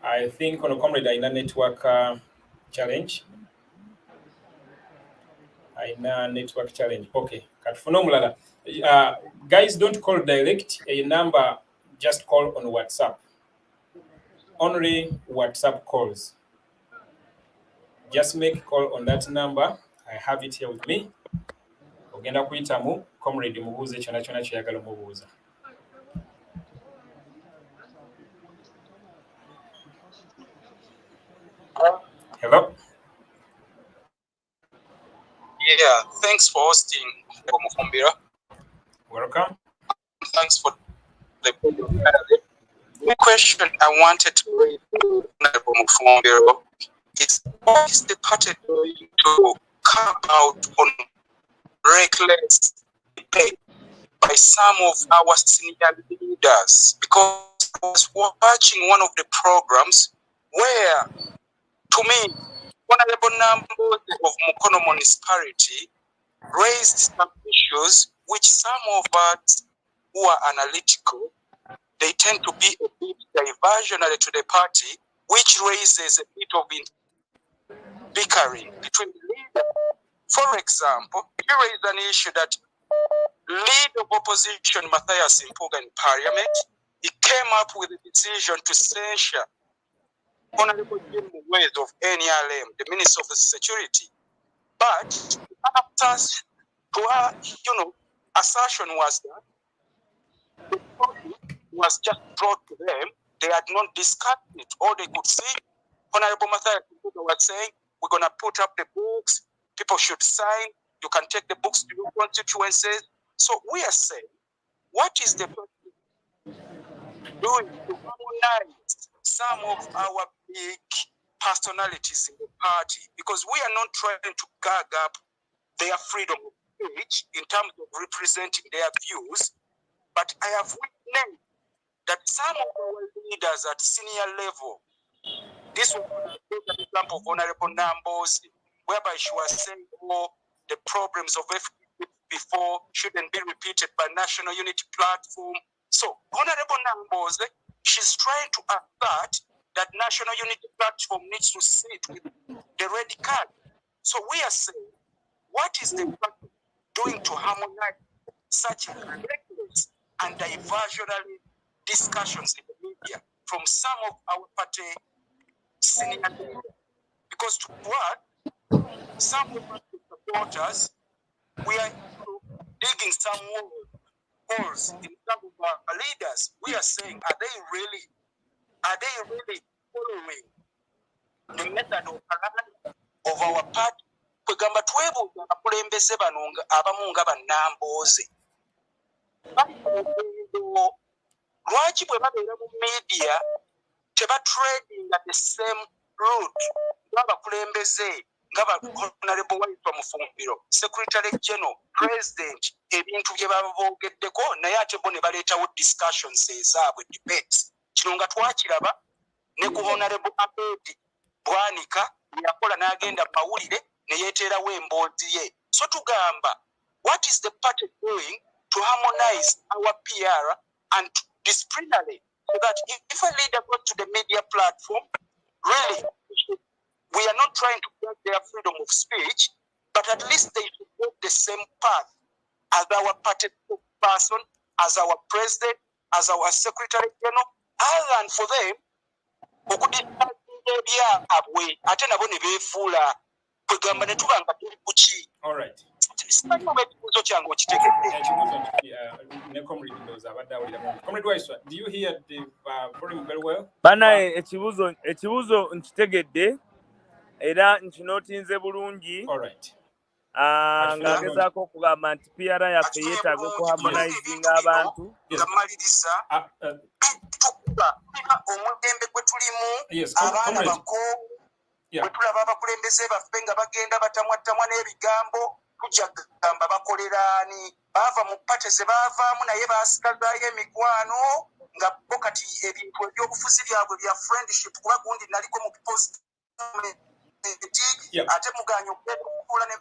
I think on a comrade in a network challenge. Network challenge. Okay. Guys, don't call direct. A number, just call on WhatsApp. Only WhatsApp calls. Just make call on that number. I have it here with me. Ogenda kuyitamu comrade mubuuze kyonna kyonna kyeyagala mubuuza. Hello? Yeah, thanks for hosting, Mufumbiro. Welcome. Thanks for the question I wanted to raise, Mufumbiro, is what is the party going to come out on reckless debate by some of our senior leaders? Because I was watching one of the programs where, to me, honorable numbers of Mukono municipality raised some issues which some of us who are analytical, they tend to be a bit diversionary to the party, which raises a bit of bickering between the leaders. For example, he raised an issue that leader of opposition Matthias Mpuga in parliament, he came up with a decision to censure Honorable Jim Muwez of NRM, the Minister of Security. But after assertion was that the topic was just brought to them, they had not discussed it. All they could see, Honorable Matthias Mpuga was saying, we're going to put up the books, people should sign, you can take the books to your constituencies. So we are saying, what is the doing to harmonize some of our big personalities in the party, because we are not trying to gag up their freedom of speech in terms of representing their views, but I have witnessed that some of our leaders at senior level, this was an example of Honorable Nambos, whereby she was saying, oh, the problems of FPP before shouldn't be repeated by National Unity Platform. So Honorable Nambos, she's trying to assert that National Unity Platform needs to sit with the red card. So we are saying, what is the party doing to harmonize such reckless and diversionary discussions in the media from some of our party senior leaders? Because to what some of us supporters, we are digging some holes in some of our leaders. We are saying, are they really following the method of our party? Kwegamba twebuuza abakulembeze bano abamu nga bannambooze lwaki bwe babeera mu media tebatradinga the same route ng'abakulembeze nga Honorable Waiswa Mufumbiro, Secretary General, President, ebintu bye baba boogeddeko naye ate bo ne baleetawo discussions ezaabwe, debates. Kino nga twakiraba ne ku Honorable Abedi Bwanika yakola n'agenda mawulire ne yeeteerawo emboozi ye. So tugamba, what is the party doing to harmonize our PR and disciplinary, so that if a leader goes to the media platform, really, we are not trying to break their freedom of speech, but at least they should walk the same path as our party person, as our president, as our secretary general, other than for them, all right. Do you hear the forum very well? Banaye ekibuzo nkitegedde era nkinotinze bulungi. All right. Ng'agezaako okugamba nti PR yaffe yeetaaga okuharmonizinga abantu. Omudembe gwe tulimu abaana bakoowu bwe tulaba abakulembeze baffe nga bagenda batamwatamwa n'ebigambo tujja kugamba bakoleraani baava mu pate ze baavaamu naye baasigazaayo emikwano nga bo kati ebintu ebyobufuzi byabwe bya friendship kuba gundi naliko mu ate muganya okukuula ne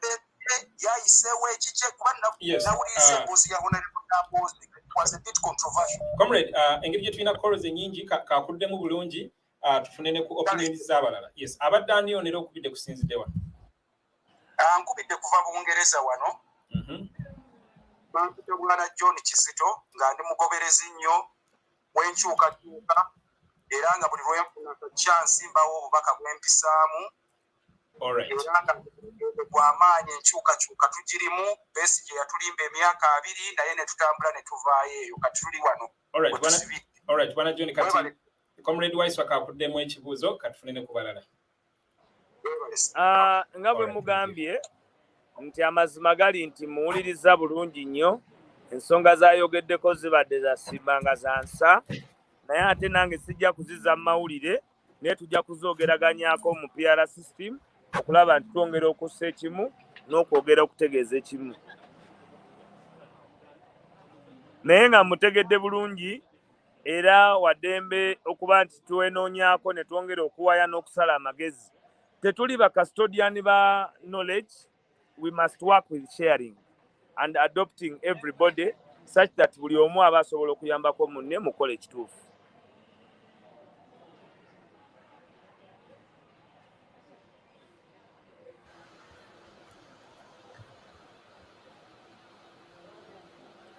yayiseewo ekikye kuba nawuliriza emboozi ya Honorable Namboozi. It was a bit controversial. Comrade, engeri gye tulina calls ennyingi kakuddemu bulungi tufune ne ku opinions z'abalala. Yes, abadde ani onera okubidde kusinzidde wano? Nkubidde kuva Bungereza wano. Bampita Bwana John Kizito nga ndi mugoberezi nnyo w'enkyukakyuka era nga buli lwenfuna chance mbawo obubaka bw'empisaamu. Era nga gw'amaanyi enkyukakyuka tugirimu Besigye yatulimba emyaka 2 naye ne tutambula ne tuvaayo eyo kati tuli wano. All right, Bwana John kati Comrade Waiswa kakuddemu ekibuuzo kati tufune ne ku balala. Nga bwe mugambye nti amazima gali nti muwuliriza bulungi nnyo, ensonga z'ayogeddeko zibadde za simbanga za nsa, naye ate nange sijja kuziza mu mawulire naye tujja kuzoogeraganyako mu PR system okulaba nti twongera okussa ekimu n'okwogera okutegeeza ekimu. Naye nga mutegedde bulungi era waddembe okuba nti twenoonyako ne twongera okuwaya n'okusala amagezi. Tetuli ba custodian ba knowledge. We must work with sharing and adopting everybody such that buli omu aba asobola okuyambako munne mukola ekituufu.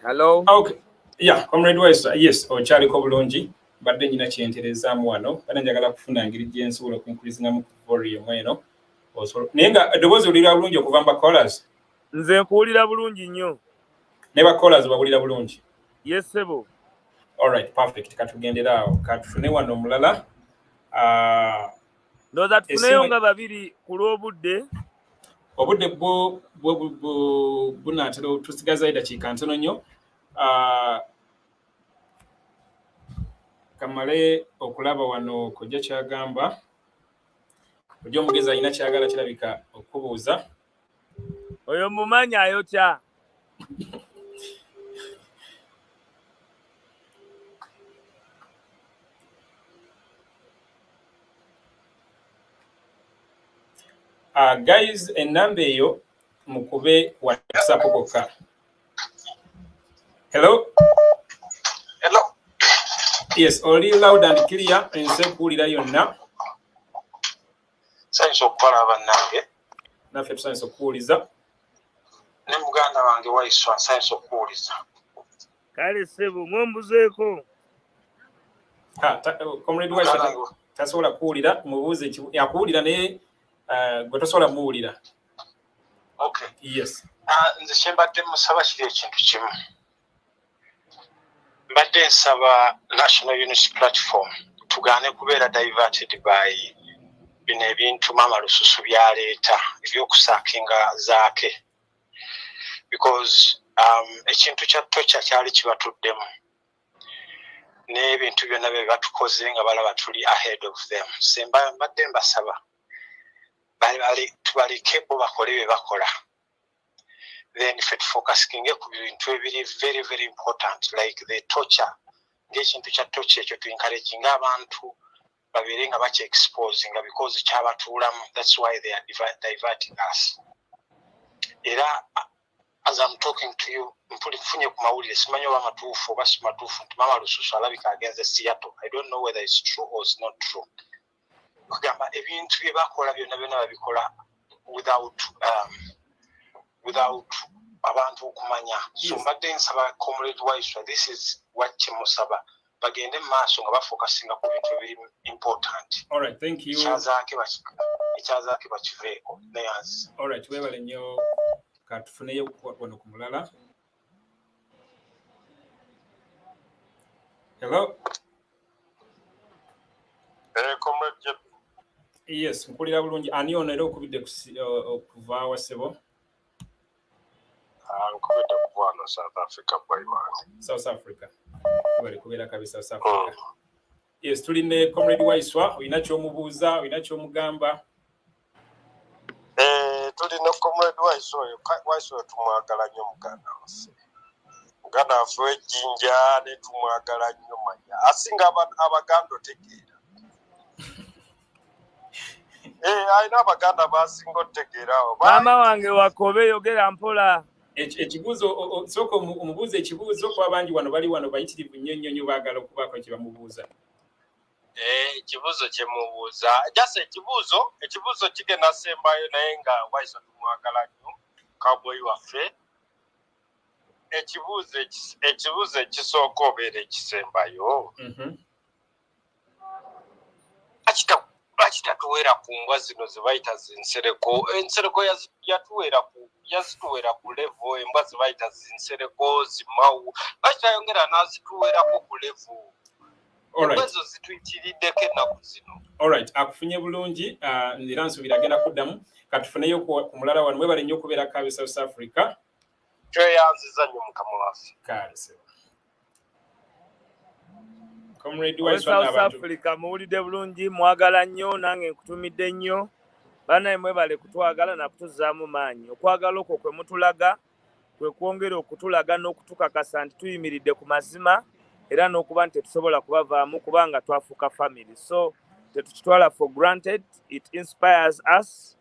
Hello? Okay. Yeah, Comrade Waiswa, yes, okyaliko bulungi. Badde nyina kyenterezaamu wano. Bana njagala kufuna engeri gye nsobola okuinkurizingamu ku volume eno. Naye nga eddoboozi owulira bulungi okuva mu bacallers? Nze nkuwulira bulungi nnyo. Ne bacallers bawulira bulungi? Yes, sebo. All right, perfect. Katugendera awo. Katufune wano omulala. Ndowooza tufuneyo nga babiri ku lw'obudde. Obudde bunaatera tusigazayo eddakiika ntono nnyo. kamale okulaba wano kujja kyagamba kujja omugezi alina kyagala kirabika okubuuza oyo mumanyi ayokya guys enamba eyo mukube WhatsApp kokka. Hello. Yes, oli loud and clear nse kuwulira yonna. Sanyusa okukola bannange. Naffe tusanyusa okuwuliza. Ne muganda wange Waiswa sanyusa okuwuliza. kale ssebo mwembuzeeko comrade Waiswa tasobola kuwulira mubuuze yakuwulira naye gwe tosobola muwulira. Okay. Yes. Nze kyembadde musaba kiri ekintu kimu. Mbadde nsaba National Unity Platform tugaane kubeera diverted by bino ebintu Mama Lususu byaleeta ebyokusaakinga zaake. Because ekintu kya tocha kyali kibatuddemu. N'ebintu byonna bye batukoze nga balaba tuli ahead of them. Semba mbadde mbasaba. Tubaleke bo bakole bye bakola. Then if it focusing ku bintu ebiri very very important like the torture. Ng'ekintu kya torture ekyo tu encouraging abantu babere nga bache exposing because kyabatuulamu. That's why they are diverting us. Era as I'm talking to you, mfunye ku mawulire simanyi oba matuufu oba si matuufu nti Mama Lususu alabika agenze Seattle. I don't know whether it's true or it's not true. Kugamba ebintu bye bakola byonna babikola without abantu okumanya. So mbadde nsaba comrade Waiswa, this is what kimusaba. Bagende maaso nga bafocusinga ku bintu ebiri important. All right, thank you. Ekyazaake bakiveeko. All right, webale nnyo katufuneyo wano ku mulala. Hello. Comrade Jeb. Yes, mpulira bulungi. Ani ono era okubidde okuva wasebo? Nkubidde kuva wano South Africa bwaiwange. South Africa. Bali kubeera kabi South Africa. Yes, tuline comrade Waiswa, olina ky'omubuuza, olina ky'omugamba. Tulina comrade Waiswa tumwagala nnyo muganda waffe. Muganda waffe w'ejjinja ne tumwagala nnyo manya. Asinga abaganda otegeera. Alina abaganda basinga otegeera. maama wange Wakobe yogera mpola. Ekibuuzo sooka omubuuza ekibuuzo kuba bangi wano bali wano bayitirivu nnyo nnyo baagala okubaako kye bamubuuza. Ekibuuzo kye mubuuza jasa ekibuuzo kigenda sembayo naye nga Waiswa tumwagala nnyo cowboy waffe. Ekibuuzo ekisooka obeera ekisembayo. Bakitatuweera ku mbwa zino ze bayita zinsereko. Ensereko yazituweera ku level, embwa ze bayita zinsereko zimawu. Bakitayongera n'azituweerako ku level. Ezo zituyitiriddeko ennaku zino. Alright, akufunye bulungi era nsuubira agenda kuddamu. Katufuneyo ku mulala wano webale nnyo okubeera kabe South Africa. Tweyanziza nnyo mukama waffe. Kale sebo. Comrade Waiswa South Africa muwulidde bulungi mwagala nnyo nange nkutumidde nnyo. Banaye mwebale kutwagala na kutuzaamu maanyi. Okwagala okwo kwe mutulaga kwe kwongera okutulaga n'okutukakasa nti tuyimiridde ku mazima era n'okuba nti tetusobola kubavaamu kubanga twafuuka family. So tetukitwala for granted. It inspires us.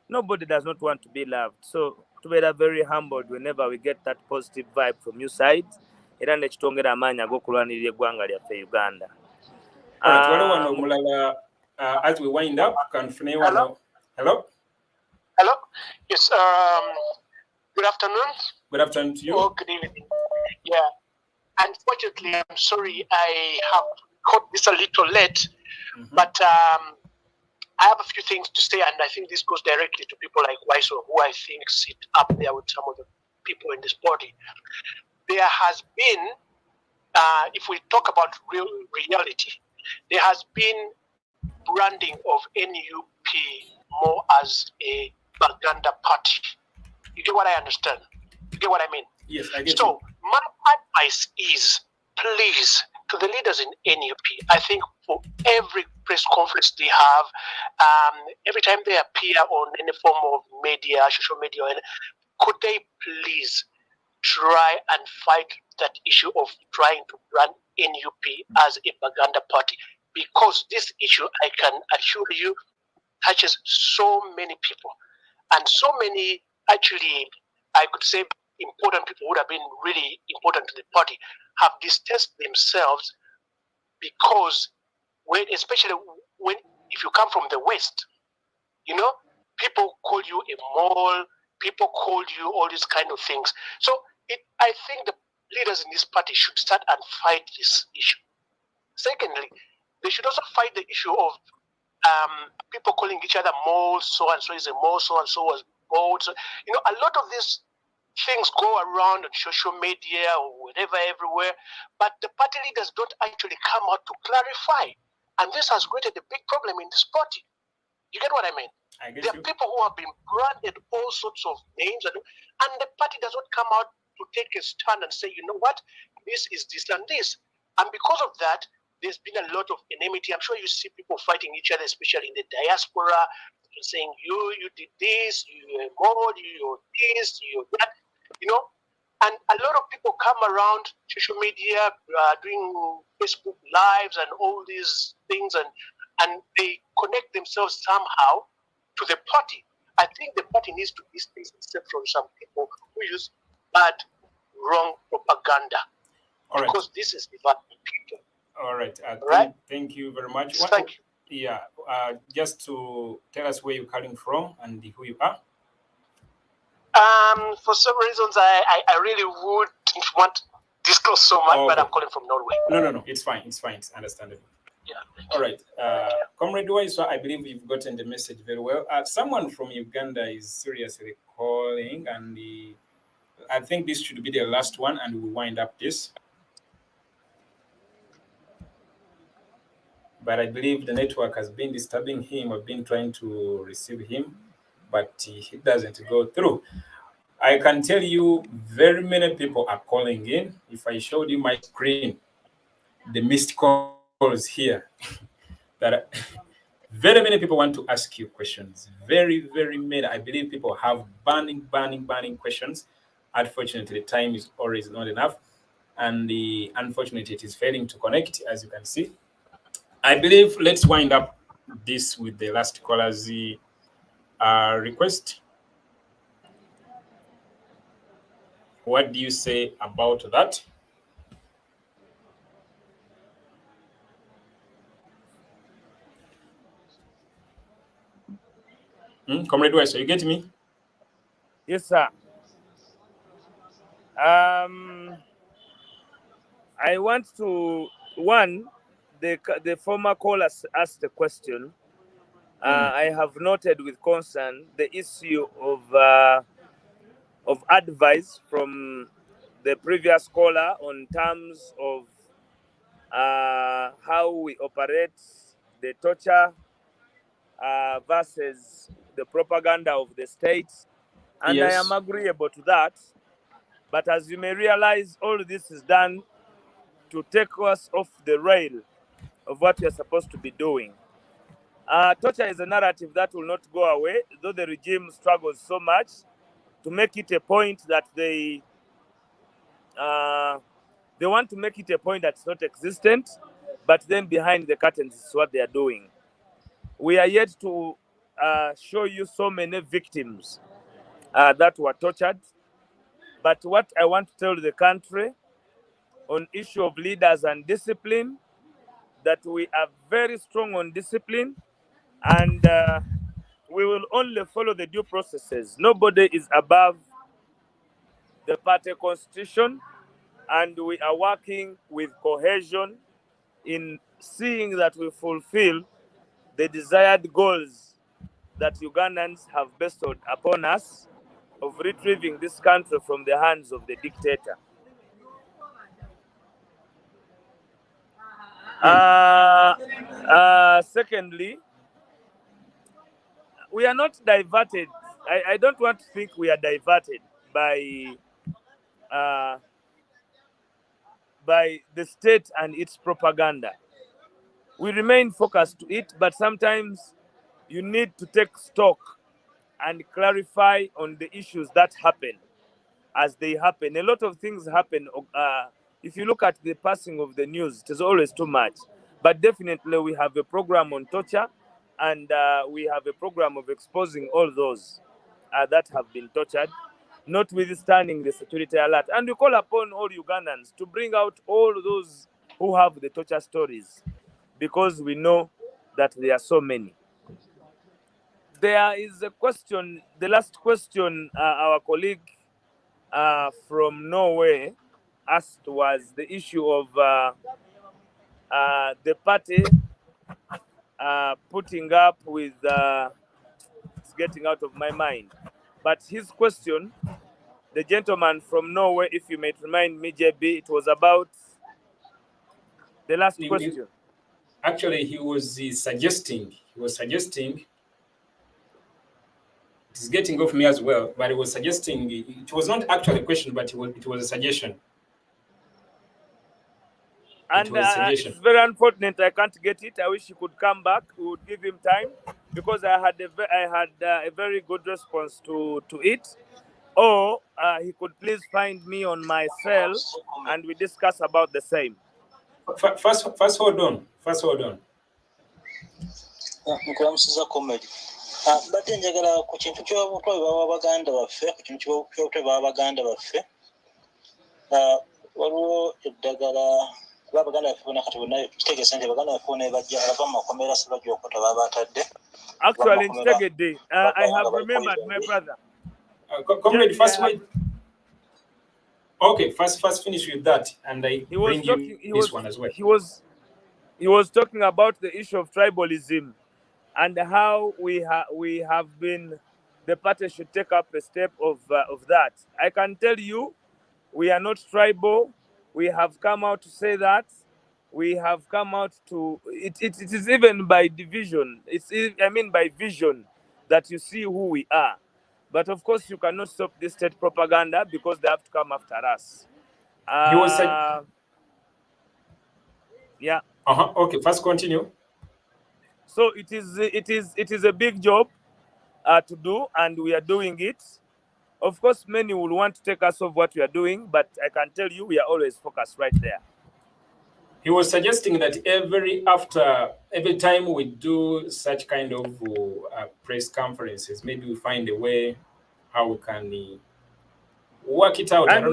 Nobody does not want to be loved. So tubeera very humbled whenever we get that positive vibe from your side. Era nekitongera amaanyi ag'okulwanirira eggwanga lyaffe Uganda. Wano mulala as we wind up kanfune wano. Hello. Yes. Good afternoon. Good afternoon to you. Oh, good evening. Yeah. Unfortunately, I'm sorry I have caught this a little late, but I have a few things to say, and I think this goes directly to people like Waiswa, who I think sit up there with some of the people in this body. There has been, if we talk about reality, there has been branding of NUP more as a Baganda party. You get what I understand? You get what I mean? Yes, I get So my advice is, please, to the leaders in NUP, I think for every press conference they have, every time they appear on any form of media, social media, could they please try and fight that issue of trying to run NUP as a propaganda party? Because this issue, I can assure you, touches so many people, and so many, actually, I could say, important people would have been really important to the party have distanced themselves, because especially if you come from the West, people call you a mole, people call you all these kind of things. So I think the leaders in this party should start and fight this issue. Secondly, they should also fight the issue of people calling each other moles. So and so is a mole, so and so was bold. So, a lot of these things go around on social media or whatever, everywhere, but the party leaders don't actually come out to clarify, and this has created a big problem in this party. You get what I mean? There are people who have been branded all sorts of names, and the party does not come out to take a stand and say, you know what, this is this and this. And because of that, there's been a lot of enmity. I'm sure you see people fighting each other, especially in the diaspora, saying, you did this, you're more, you're this, you're that, And a lot of people come around social media, doing Facebook Lives and all these things, and they connect themselves somehow to the party. I think the party needs to distance itself from some people who use bad, wrong propaganda. All because right. this is dividing people. All right. Right? Thank you very much. Thank you. Yeah. Just to tell us where you're calling from and who you are. For some reasons, I really wouldn't want to disclose so much, but I'm calling from Norway. No. It's fine. It's understandable. Yeah. All right. Comrade Waiswa, I believe you've gotten the message very well. Someone from Uganda is seriously calling, and I think this should be the last one, and we'll wind up this. But I believe the network has been disturbing him. I've been trying to receive him, but he doesn't go through. I can tell you very many people are calling in. If I showed you my screen, the missed calls here, that very many people want to ask you questions. Very, very many. I believe people have burning questions. Unfortunately, the time is always not enough. And unfortunately, it is failing to connect, as you can see. I believe let's wind up this with the last caller's request. What do you say about that? Comrade West, you get me? Yes, sir. I want to the former caller asked the question. I have noted with concern the issue of advice from the previous caller on terms of how we operate the torture versus the propaganda of the state. And yes. I am agreeable to that. But as you may realize, all this is done to take us off the rail of what we are supposed to be doing. Torture is a narrative that will not go away, though the regime struggles so much to make it a point that they want to make it a point that's not existent, but then behind the curtains is what they are doing. We are yet to show you so many victims that were tortured. But what I want to tell the country on issue of leaders and discipline, that we are very strong on discipline, and we will only follow the due processes. Nobody is above the party constitution, and we are working with cohesion in seeing that we fulfill the desired goals that Ugandans have bestowed upon us of retrieving this country from the hands of the dictator. Secondly, we are not diverted. I don't want to think we are diverted by by the state and its propaganda. We remain focused to it, but sometimes you need to take stock and clarify on the issues that happen as they happen. A lot of things happen. If you look at the passing of the news, it is always too much. But definitely we have a program on torture, and we have a program of exposing all those that have been tortured, notwithstanding the security alert. And we call upon all Ugandans to bring out all those who have the torture stories, because we know that there are so many. There is a question, the last question our colleague from Norway asked was the issue of the party putting up with, it's getting out of my mind. But his question, the gentleman from Norway, if you may remind me, JB, it was about the last question. Actually, he was suggesting, it's getting off me as well, but he was suggesting, it was not actually a question, but it was a suggestion. And it's very unfortunate I can't get it. I wish he could come back. We would give him time, because I had a very good response to it. Or he could please find me on my cell and we discuss about the same. First hold on. Bate njagala ku kintu ky'obutwa bw'Abaganda baffe, ku kintu ky'obutwa bw'Abaganda baffe, waliwo eddagala b'Abaganda baffe bonna kati bonna tutegeeza nti Abaganda baffe bonna bajja abava mu makomera si bajja okuta baabatadde. Actually, I have remembered my brother. Comrade, first wait. Okay, first finish with that, and I bring you this one as well. He was talking about the issue of tribalism, and how we have been, the party should take up a step of that. I can tell you, we are not tribal. We have come out to say that. We have come out to it is even by division. By vision that you see who we are. But of course, you cannot stop this state propaganda, because they have to come after us. Yeah. Okay, first continue. So it is a big job to do, and we are doing it. Of course, many will want to take us off what we are doing, but I can tell you we are always focused right there. He was suggesting that every time we do such kind of press conferences, maybe we find a way how we can work it out. And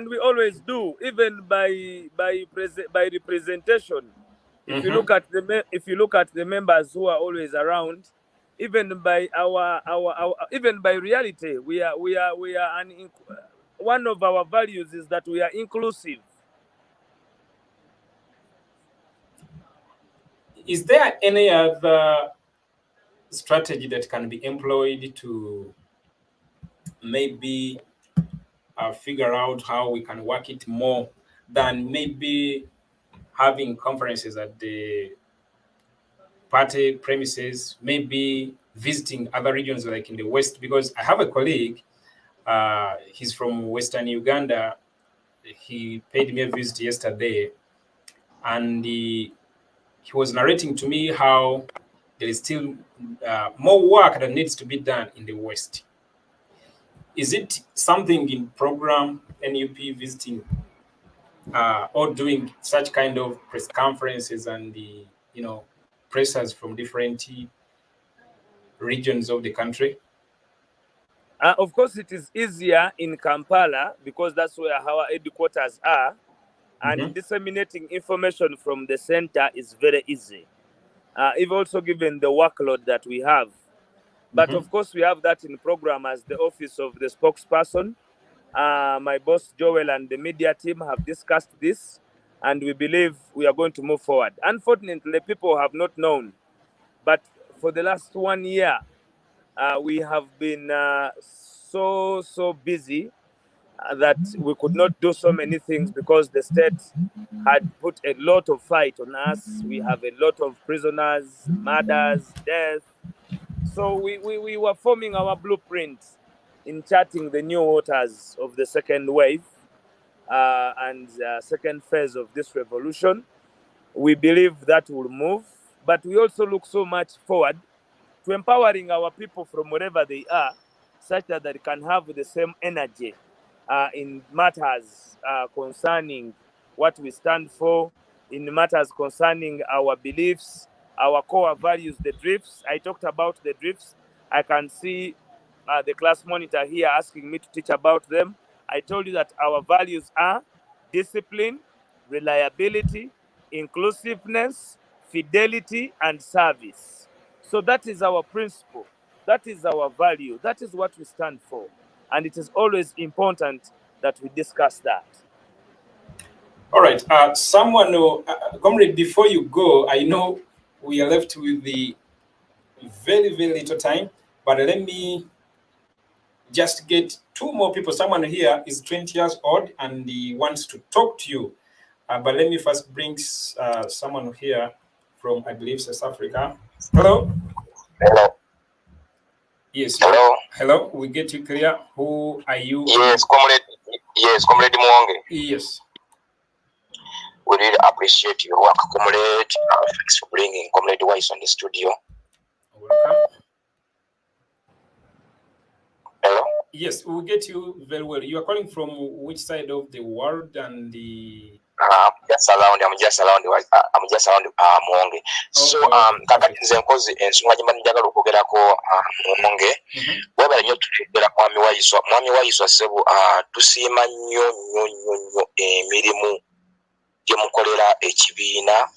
we always do, even by representation. If you look at the members who are always around, even by even by reality, we are one of our values is that we are inclusive. Is there any other strategy that can be employed to maybe figure out how we can work it more than maybe having conferences at the party premises, maybe visiting other regions like in the West? Because I have a colleague, he's from Western Uganda. He paid me a visit yesterday, and he was narrating to me how there is still more work that needs to be done in the West. Is it something in program, NUP visiting or doing such kind of press conferences and pressers from different regions of the country? Of course, it is easier in Kampala, because that's where our headquarters are. And disseminating information from the center is very easy. Even also given the workload that we have. But of course, we have that in program as the office of the spokesperson. My boss, Joel, and the media team have discussed this, and we believe we are going to move forward. Unfortunately, people have not known. But for the last 1 year, we have been so busy that we could not do so many things, because the state had put a lot of fight on us. We have a lot of prisoners, murders, death. So we were forming our blueprint in charting the new waters of the second wave. and second phase of this revolution. We believe that will move, but we also look so much forward to empowering our people from wherever they are, such that they can have the same energy in matters concerning what we stand for, in matters concerning our beliefs, our core values, the drifts. I talked about the drifts. I can see the class monitor here asking me to teach about them. I told you that our values are discipline, reliability, inclusiveness, fidelity, and service. So that is our principle. That is our value. That is what we stand for. And it is always important that we discuss that. All right. Someone, comrade, before you go, I know we are left with the very, very little time, but let me just get two more people. Someone here is 20 years old and he wants to talk to you. But let me first bring someone here from, I believe, South Africa. Hello. Hello. Yes. Hello. Hello. We get you clear. Who are you? Yes, comrade. Yes, comrade Mwange. Yes. We really appreciate your work, comrade. Thanks for bringing comrade Wise on the studio. Welcome. Hello. Yes, we get you very well. You are calling from which side of the world and the? I'm just around Mwange. So kakati nze nkozi ensonga gye mbanjagala okwogerako Mwange webala nnyo tutudera mwami Waiswa ssebo tusiima nnyo emirimu gye mukolera ekibiina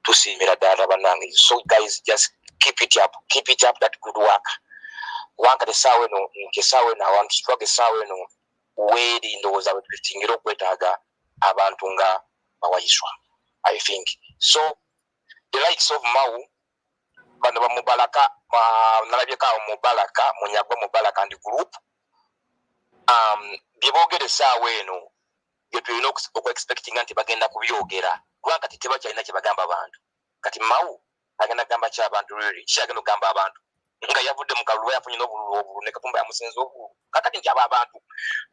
tusiimira ddala bannange. So guys, just keep it up that good work. Wanka tesaawe no nkesaawe no awantu kitwage esaawe no weeri ndowooza bwe tutingira okwetaaga abantu nga Waiswa, I think. So the likes of Mau, bano ba Mubaraka, nalabyeka Mubaraka, Munyagwa Mubaraka and group, byeboogera essaawa eno bye tulina expecting nti bagenda kubyogera kubanga kati tebakyalina kye bagamba abantu. Kati Mau agenda kugamba ki abantu lweri kyagenda okugamba abantu nga yavudde mu kalulu yafunye n'obululu ne Katumba yamusenza obululu kakati nti abo abantu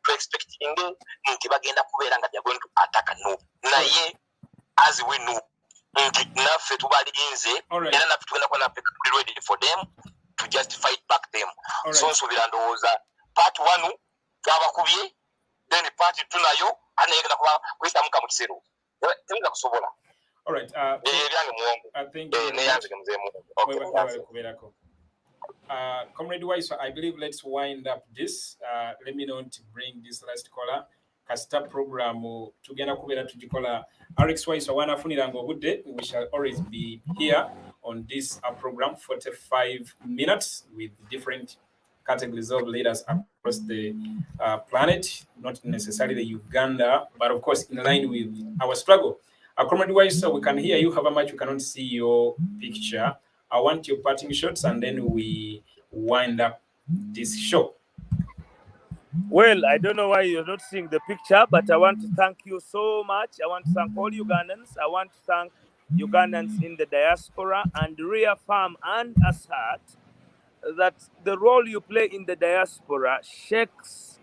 to expecting nti bagenda kubeera nga they're going to attack no naye as we know nti naffe tubalinze era naffe tugenda kuba naffe ready for them to just fight back them. So nsuubira ndowooza part 1 twabakubye then part 2 nayo anayegenda kuba kuyitamuka mu kiseera tugenda kusobola. All right. Thank you. Comrade Waiswa, I believe let's wind up this. Let me not bring this last caller. Kasita program tugenda kubeera tugikola Alex Waiswa wanafunira ng'obudde. We shall always be here on this program 45 minutes with different categories of leaders across the planet, not necessarily Uganda, but of course in line with our struggle. Comrade Waiswa, we can hear you, however much we cannot see your picture. I want your parting shots and then we wind up this show. Well, I don't know why you're not seeing the picture, but I want to thank you so much. I want to thank all Ugandans. I want to thank Ugandans in the diaspora and reaffirm and assert that the role you play in the diaspora shakes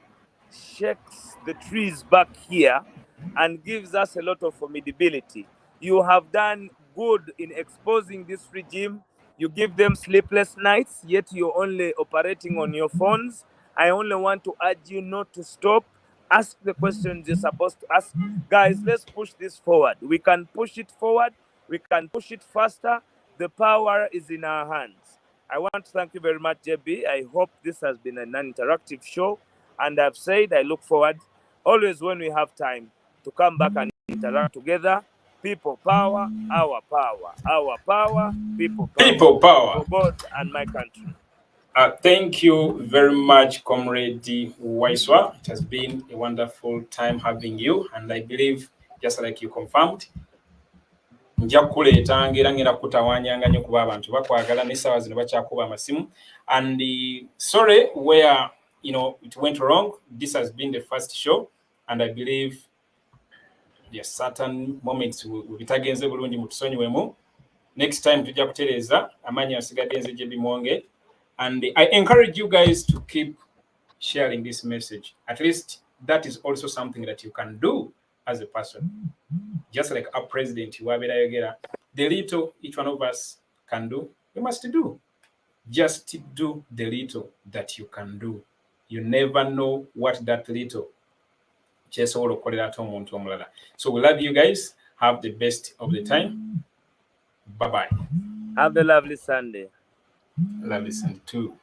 the trees back here and gives us a lot of formidability. You have done good in exposing this regime. You give them sleepless nights, yet you're only operating on your phones. I only want to urge you not to stop. Ask the questions you're supposed to ask. Guys, let's push this forward. We can push it forward. We can push it faster. The power is in our hands. I want to thank you very much, JB. I hope this has been an interactive show. And I've said I look forward, always when we have time, to come back and interact together. People power, our power. Our power, people power. People power. For God and my country. Thank you very much, Comrade Waiswa. It has been a wonderful time having you. And I believe, just like you confirmed, nja kukuleetanga era ngenda kutawaanyanga nnyo kuba abantu bakwagala n'essaawa zino bakyakuba amasimu. And sorry where it went wrong. This has been the first show, and I believe there are certain moments bitagenze bulungi mutusonyiwemu. Next time tujja kutereeza amanyi asigadde nze JB Mwonge. And I encourage you guys to keep sharing this message. At least that is also something that you can do as a person. Just like our president, the little each one of us can do, we must do. Just do the little that you can do. You never know what that little. So we love you guys. Have the best of the time. Bye-bye. Have a lovely Sunday. Lovely Sunday too.